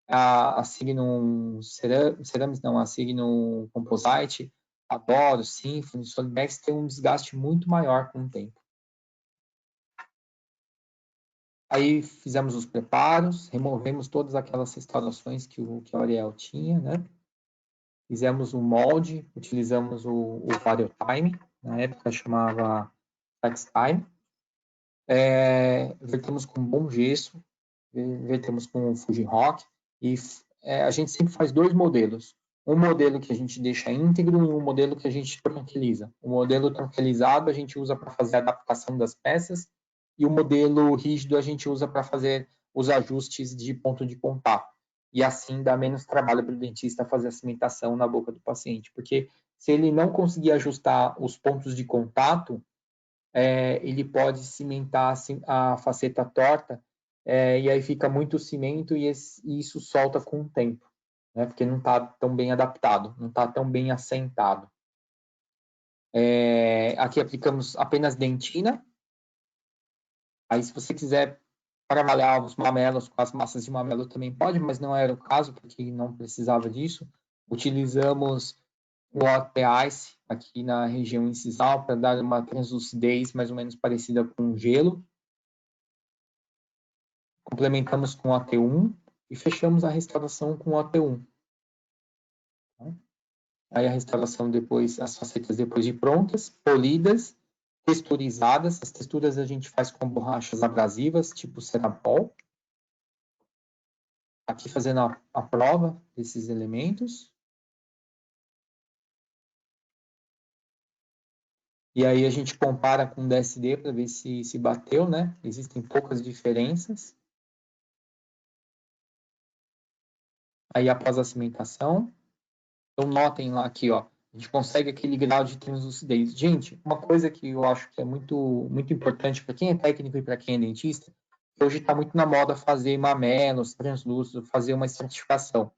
a Signum Ceramics, não, a Signum Composite, a Boros, Symphony, Solimex tem um desgaste muito maior com o tempo. Aí fizemos os preparos, removemos todas aquelas restaurações que o Ariel tinha, né? Fizemos o molde, utilizamos o VarioTime, na época chamava FlexTime. Vertemos com bom gesso, vertemos com o Fuji Rock, e a gente sempre faz 2 modelos. Um modelo que a gente deixa íntegro e um modelo que a gente tranquiliza. O modelo tranquilizado a gente usa para fazer a adaptação das peças, e o modelo rígido a gente usa para fazer os ajustes de ponto de contato. E assim dá menos trabalho para o dentista fazer a cimentação na boca do paciente, porque se ele não conseguir ajustar os pontos de contato, ele pode cimentar a faceta torta, e aí fica muito cimento e isso solta com o tempo, né? Porque não está tão bem adaptado, não está tão bem assentado. Aqui aplicamos apenas dentina. Aí, se você quiser trabalhar os mamelos com as massas de mamelo também pode, mas não era o caso, porque não precisava disso. Utilizamos o OT Ice aqui na região incisal para dar uma translucidez mais ou menos parecida com gelo. Complementamos com o OT1 e fechamos a restauração com o OT1. Aí a restauração depois, as facetas depois de prontas, polidas, texturizadas. As texturas a gente faz com borrachas abrasivas, tipo Cerapol. Aqui fazendo a prova desses elementos. E aí a gente compara com o DSD para ver se bateu, né? Existem poucas diferenças. Aí após a cimentação, então notem lá aqui, ó, a gente consegue aquele grau de translucidez. Gente, uma coisa que eu acho que é muito, muito importante para quem é técnico e para quem é dentista, hoje está muito na moda fazer mamelos, translúcidos, fazer uma estratificação.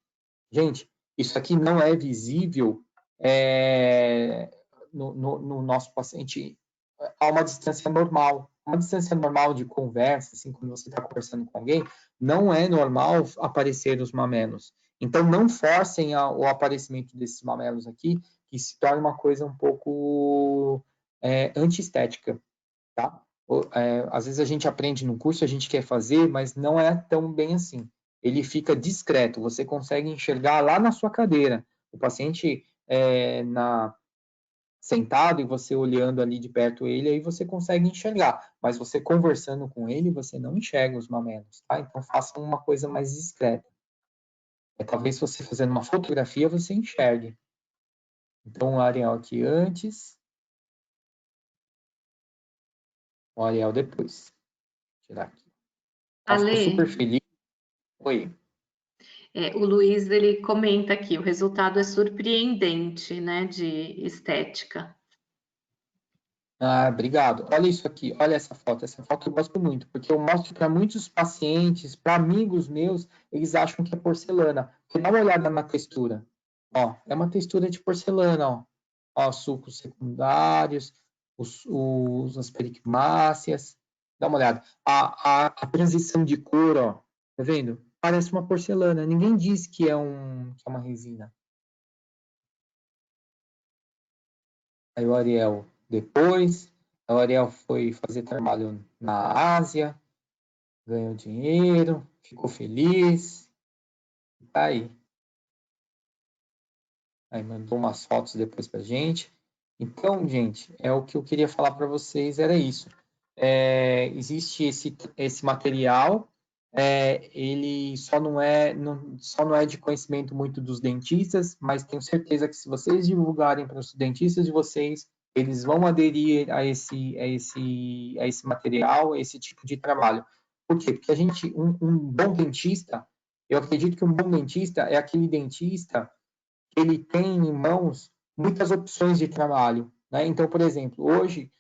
Gente, isso aqui não é visível no nosso paciente a uma distância normal. Uma distância normal de conversa, assim, quando você está conversando com alguém, não é normal aparecer os mamelos. Então, não forcem o aparecimento desses mamelos aqui, que se torna uma coisa um pouco antiestética, tá? Às vezes a gente aprende no curso, a gente quer fazer, mas não é tão bem assim. Ele fica discreto, você consegue enxergar lá na sua cadeira. O paciente sentado e você olhando ali de perto ele, aí você consegue enxergar. Mas você conversando com ele, você não enxerga os mamelos, tá? Então faça uma coisa mais discreta. Talvez você fazendo uma fotografia, você enxergue. Então, o Ariel aqui antes. O Ariel depois. Vou tirar aqui. Ela ficou super feliz. Oi. O Luiz, ele comenta aqui, o resultado é surpreendente, né, de estética. Obrigado. Olha isso aqui, olha essa foto. Essa foto eu gosto muito, porque eu mostro para muitos pacientes, para amigos meus, eles acham que é porcelana. Porque dá uma olhada na textura. Ó, é uma textura de porcelana, ó. Ó, sucos secundários, as periquimáceas. Dá uma olhada. A transição de cor, ó. Tá vendo? Parece uma porcelana. Ninguém diz que é uma resina. Aí o Ariel depois. O Ariel foi fazer trabalho na Ásia, ganhou dinheiro, ficou feliz. Tá aí. Aí mandou umas fotos depois pra gente. Então, gente, o que eu queria falar para vocês era isso. Existe esse material, ele só não é de conhecimento muito dos dentistas, mas tenho certeza que se vocês divulgarem para os dentistas de vocês, eles vão aderir a esse material, a esse tipo de trabalho. Por quê? Porque um bom dentista, eu acredito que um bom dentista é aquele dentista que ele tem em mãos muitas opções de trabalho, né? Então, por exemplo, hoje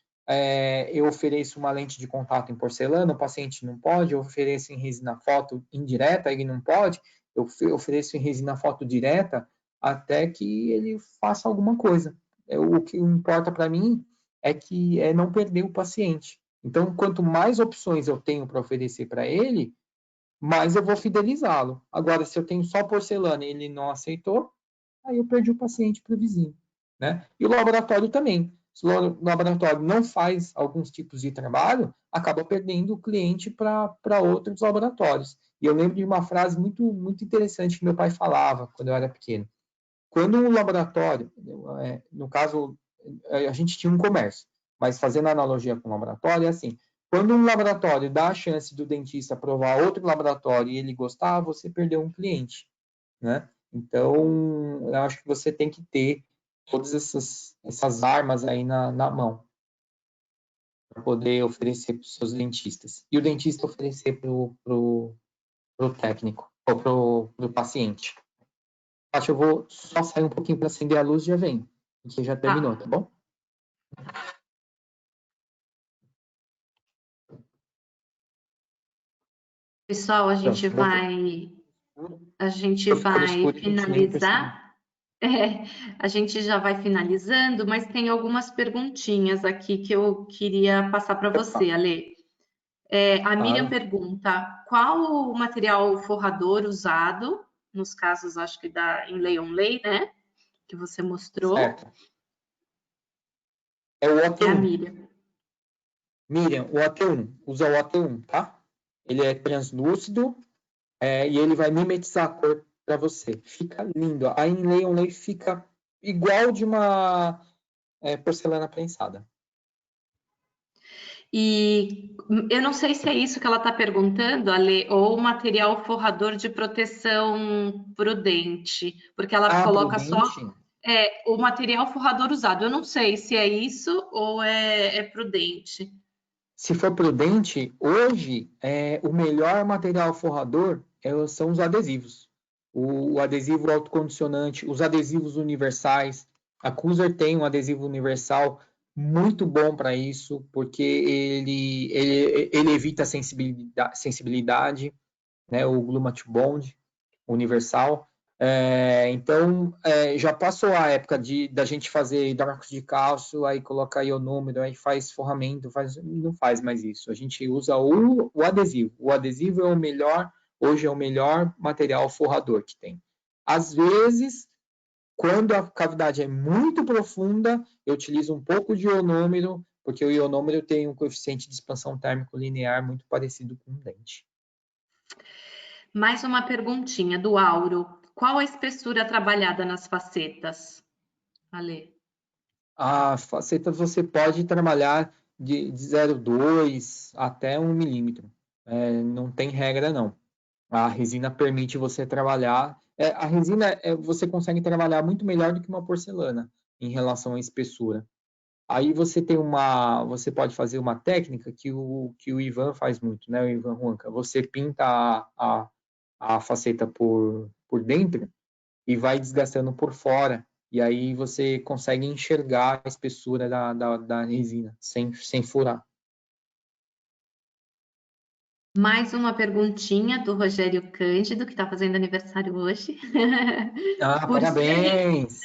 eu ofereço uma lente de contato em porcelana, o paciente não pode, eu ofereço em resina foto indireta, ele não pode, eu ofereço em resina foto direta até que ele faça alguma coisa. O que importa para mim é não perder o paciente. Então, quanto mais opções eu tenho para oferecer para ele, mais eu vou fidelizá-lo. Agora, se eu tenho só porcelana e ele não aceitou, aí eu perdi o paciente para o vizinho, né? E o laboratório também. Se o laboratório não faz alguns tipos de trabalho, acaba perdendo o cliente para outros laboratórios. E eu lembro de uma frase muito, muito interessante que meu pai falava quando eu era pequeno. Quando um laboratório, no caso, a gente tinha um comércio, mas fazendo analogia com o laboratório, é assim, quando um laboratório dá a chance do dentista provar outro laboratório e ele gostar, você perdeu um cliente, né? Então, eu acho que você tem que ter todas essas armas aí na mão para poder oferecer para os seus dentistas. E o dentista oferecer para o o técnico ou para o paciente. Acho que eu vou só sair um pouquinho para acender a luz e já vem. Você já terminou, tá bom? Pessoal, a gente vai finalizar. A gente já vai finalizando, mas tem algumas perguntinhas aqui que eu queria passar para você, Ale. A Miriam pergunta: qual o material forrador usado, nos casos, acho que em Lay on Lay, né? Que você mostrou. Certo. É o OT1. É a Miriam. Miriam, o OT1, usa o OT1, tá? Ele é translúcido e ele vai mimetizar a cor para você. Fica lindo. A Inlay on Lay fica igual de uma porcelana prensada. E eu não sei se é isso que ela está perguntando, Ale, ou material forrador de proteção prudente, porque ela coloca só o material forrador usado. Eu não sei se é isso ou é prudente. Se for prudente, hoje o melhor material forrador são os adesivos. O adesivo autocondicionante, os adesivos universais. A Cuser tem um adesivo universal muito bom para isso, porque ele evita a sensibilidade, né? O Glue Matte Bond universal. Então, já passou a época da gente fazer hidróxido de cálcio, aí coloca ionômero, aí faz forramento, não faz mais isso. A gente usa o adesivo. O adesivo hoje é o melhor material forrador que tem. Às vezes, quando a cavidade é muito profunda, eu utilizo um pouco de ionômero, porque o ionômero tem um coeficiente de expansão térmico linear muito parecido com o dente. Mais uma perguntinha do Auro. Qual a espessura trabalhada nas facetas? Ale. A faceta você pode trabalhar de 0,2 até 1 milímetro. Não tem regra, não. A resina permite você trabalhar. A resina você consegue trabalhar muito melhor do que uma porcelana em relação à espessura. Aí você pode fazer uma técnica que o Ivan faz muito, né? O Ivan Huanca. Você pinta a faceta por dentro e vai desgastando por fora. E aí você consegue enxergar a espessura da resina sem furar. Mais uma perguntinha do Rogério Cândido, que está fazendo aniversário hoje. Parabéns!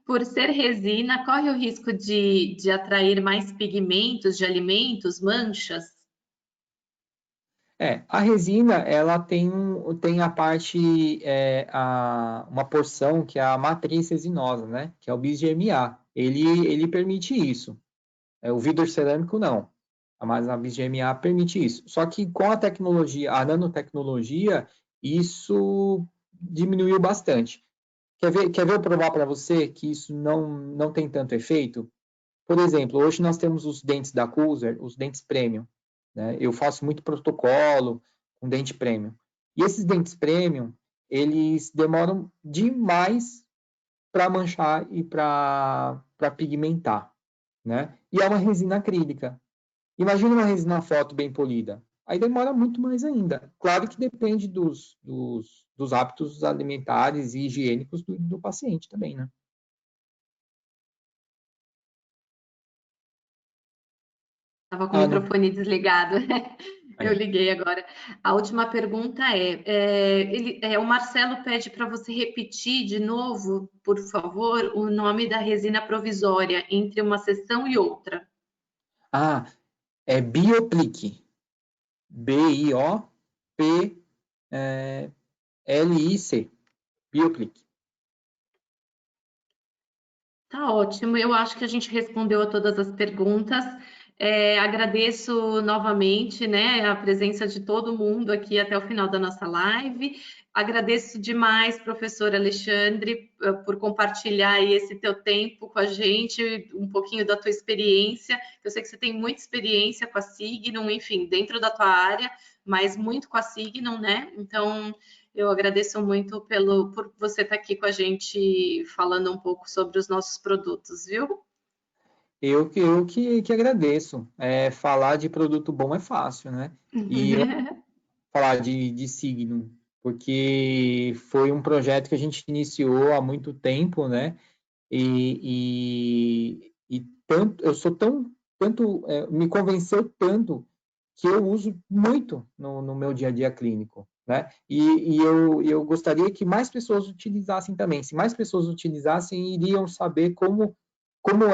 Por ser resina, corre o risco de atrair mais pigmentos de alimentos, manchas? A resina, ela tem a parte, uma porção que é a matriz resinosa, né? Que é o BIS-GMA. Ele permite isso. O vidro cerâmico, não. Mas a BIS-GMA permite isso. Só que com a nanotecnologia, isso diminuiu bastante. Quer ver eu provar para você que isso não tem tanto efeito? Por exemplo, hoje nós temos os dentes da Cuser, os dentes premium, né? Eu faço muito protocolo com dente premium. E esses dentes premium, eles demoram demais para manchar e para pigmentar, né? E é uma resina acrílica. Imagina uma resina foto bem polida. Aí demora muito mais ainda. Claro que depende dos hábitos alimentares e higiênicos do paciente também, né? Estava com o microfone desligado. Eu Aí. liguei agora. A última pergunta o Marcelo pede para você repetir de novo, por favor, o nome da resina provisória entre uma sessão e outra. É Bioplic. B-I-O-P-L-I-C. Bioplic. Tá ótimo, eu acho que a gente respondeu a todas as perguntas. Agradeço novamente, né, a presença de todo mundo aqui até o final da nossa live. Agradeço demais, professor Alexandre, por compartilhar aí esse teu tempo com a gente, um pouquinho da tua experiência. Eu sei que você tem muita experiência com a Signum, enfim, dentro da tua área, mas muito com a Signum, né? Então, eu agradeço muito por você estar aqui com a gente falando um pouco sobre os nossos produtos, viu? Eu que agradeço. Falar de produto bom é fácil, né? E falar de signo, porque foi um projeto que a gente iniciou há muito tempo, né? E tanto, eu sou tanto, me convenceu tanto que eu uso muito no meu dia a dia clínico, né? E eu gostaria que mais pessoas utilizassem também. Se mais pessoas utilizassem, iriam saber como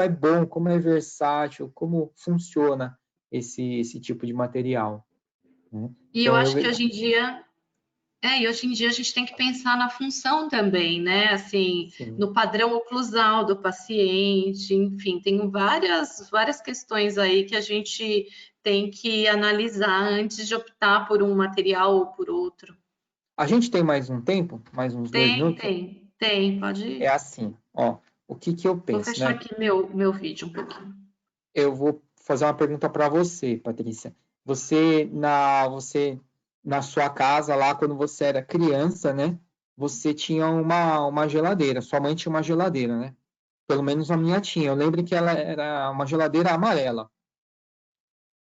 é bom, como é versátil, como funciona esse tipo de material, né? E eu Então, acho que hoje em dia a gente tem que pensar na função também, né? Assim, sim. no padrão oclusal do paciente, enfim, tem várias questões aí que a gente tem que analisar antes de optar por um material ou por outro. A gente tem mais um tempo, mais uns 2 minutos. Pode É ir. assim, ó, o que que eu Vou penso, fechar né? aqui meu vídeo um pouquinho. Eu vou fazer uma pergunta para você, Patrícia. Você na sua casa lá quando você era criança, né? Você tinha uma geladeira. Sua mãe tinha uma geladeira, né? Pelo menos a minha tinha. Eu lembro que ela era uma geladeira amarela.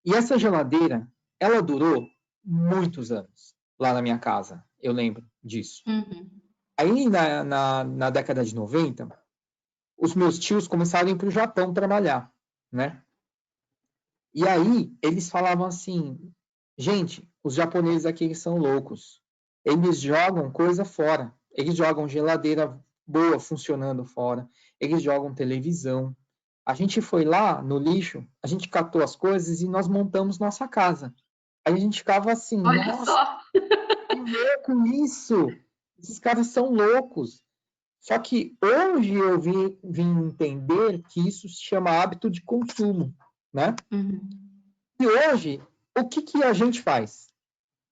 E essa geladeira, ela durou muitos anos lá na minha casa. Eu lembro disso. Uhum. Aí na década de 90, os meus tios começaram a ir para o Japão trabalhar, né? E aí eles falavam assim, gente, os japoneses aqui eles são loucos. Eles jogam coisa fora. Eles jogam geladeira boa funcionando fora. Eles jogam televisão. A gente foi lá no lixo, a gente catou as coisas e nós montamos nossa casa. Aí a gente ficava assim, Olha nossa, só. que louco isso! Esses caras são loucos. Só que hoje eu vim entender que isso se chama hábito de consumo, né? Uhum. E hoje, o que que a gente faz?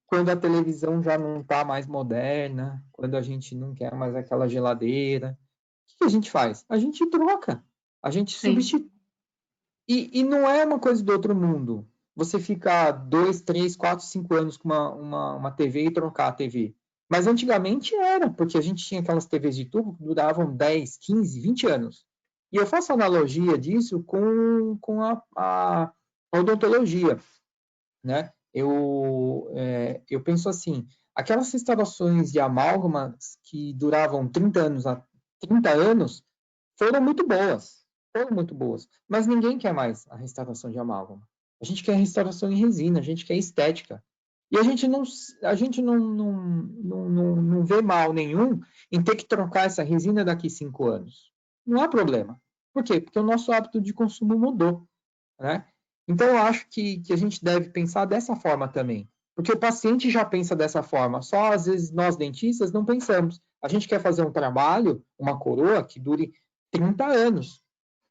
Quando a televisão já não está mais moderna, quando a gente não quer mais aquela geladeira, o que a gente faz? A gente troca, a gente Sim. substitui. E não é uma coisa do outro mundo. Você ficar 2, 3, 4, 5 anos com uma TV e trocar a TV. Mas antigamente era, porque a gente tinha aquelas TVs de tubo que duravam 10, 15, 20 anos. E eu faço analogia disso com a odontologia, né? Eu penso assim, aquelas restaurações de amálgamas que duravam 30 anos foram muito boas, mas ninguém quer mais a restauração de amálgama. A gente quer restauração em resina, a gente quer estética. E a gente não vê mal nenhum em ter que trocar essa resina daqui 5 anos. Não há problema. Por quê? Porque o nosso hábito de consumo mudou, né? Então, eu acho que a gente deve pensar dessa forma também. Porque o paciente já pensa dessa forma, só às vezes nós dentistas não pensamos. A gente quer fazer um trabalho, uma coroa, que dure 30 anos,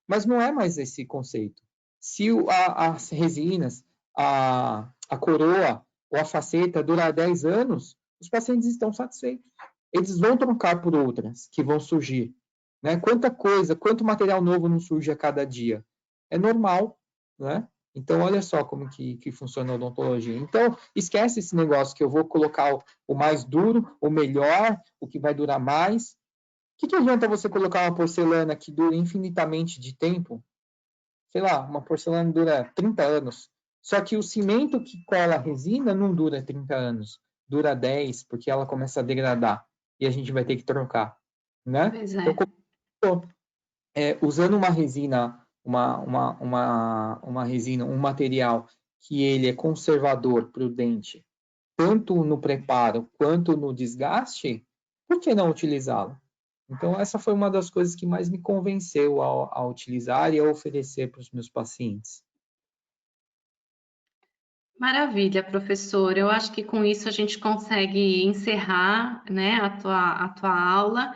mas não é mais esse conceito. Se as resinas, a coroa ou a faceta durar 10 anos, os pacientes estão satisfeitos. Eles vão trocar por outras que vão surgir. Né? Quanta coisa, quanto material novo não surge a cada dia? É normal, né? Então, olha só como que funciona a odontologia. Então, esquece esse negócio que eu vou colocar o mais duro, o melhor, o que vai durar mais. O que adianta você colocar uma porcelana que dura infinitamente de tempo? Sei lá, uma porcelana dura 30 anos. Só que o cimento que cola a resina não dura 30 anos. Dura 10, porque ela começa a degradar. E a gente vai ter que trocar. Né? Pois Então, é. usando uma resina, uma resina, um material que ele é conservador para o dente, tanto no preparo quanto no desgaste, por que não utilizá-lo? Então, essa foi uma das coisas que mais me convenceu a utilizar e a oferecer para os meus pacientes. Maravilha, professor. Eu acho que com isso a gente consegue encerrar, né, a tua aula.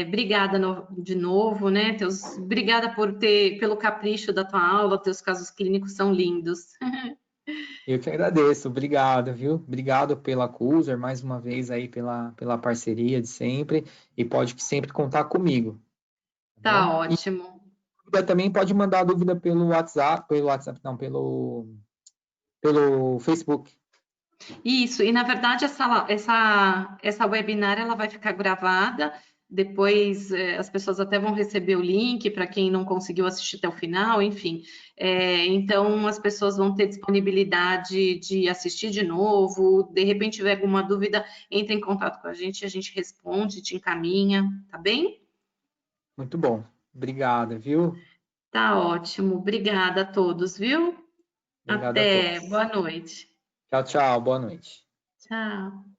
Obrigada de novo, né? Obrigada pelo capricho da tua aula, teus casos clínicos são lindos. Eu que agradeço, obrigado, viu? Obrigado pela Cuser, mais uma vez aí pela parceria de sempre, e pode sempre contar comigo, tá Tá bom? E ótimo. também pode mandar dúvida pelo WhatsApp não, pelo Facebook. Isso, e na verdade essa webinar ela vai ficar gravada Depois as pessoas até vão receber o link para quem não conseguiu assistir até o final, enfim. Então as pessoas vão ter disponibilidade de assistir de novo. De repente tiver alguma dúvida, entre em contato com a gente responde, te encaminha, tá bem? Muito bom. Obrigada, viu? Tá ótimo. Obrigada a todos, viu? Obrigado a Até. todos. Boa noite. Tchau, tchau. Boa noite. Tchau.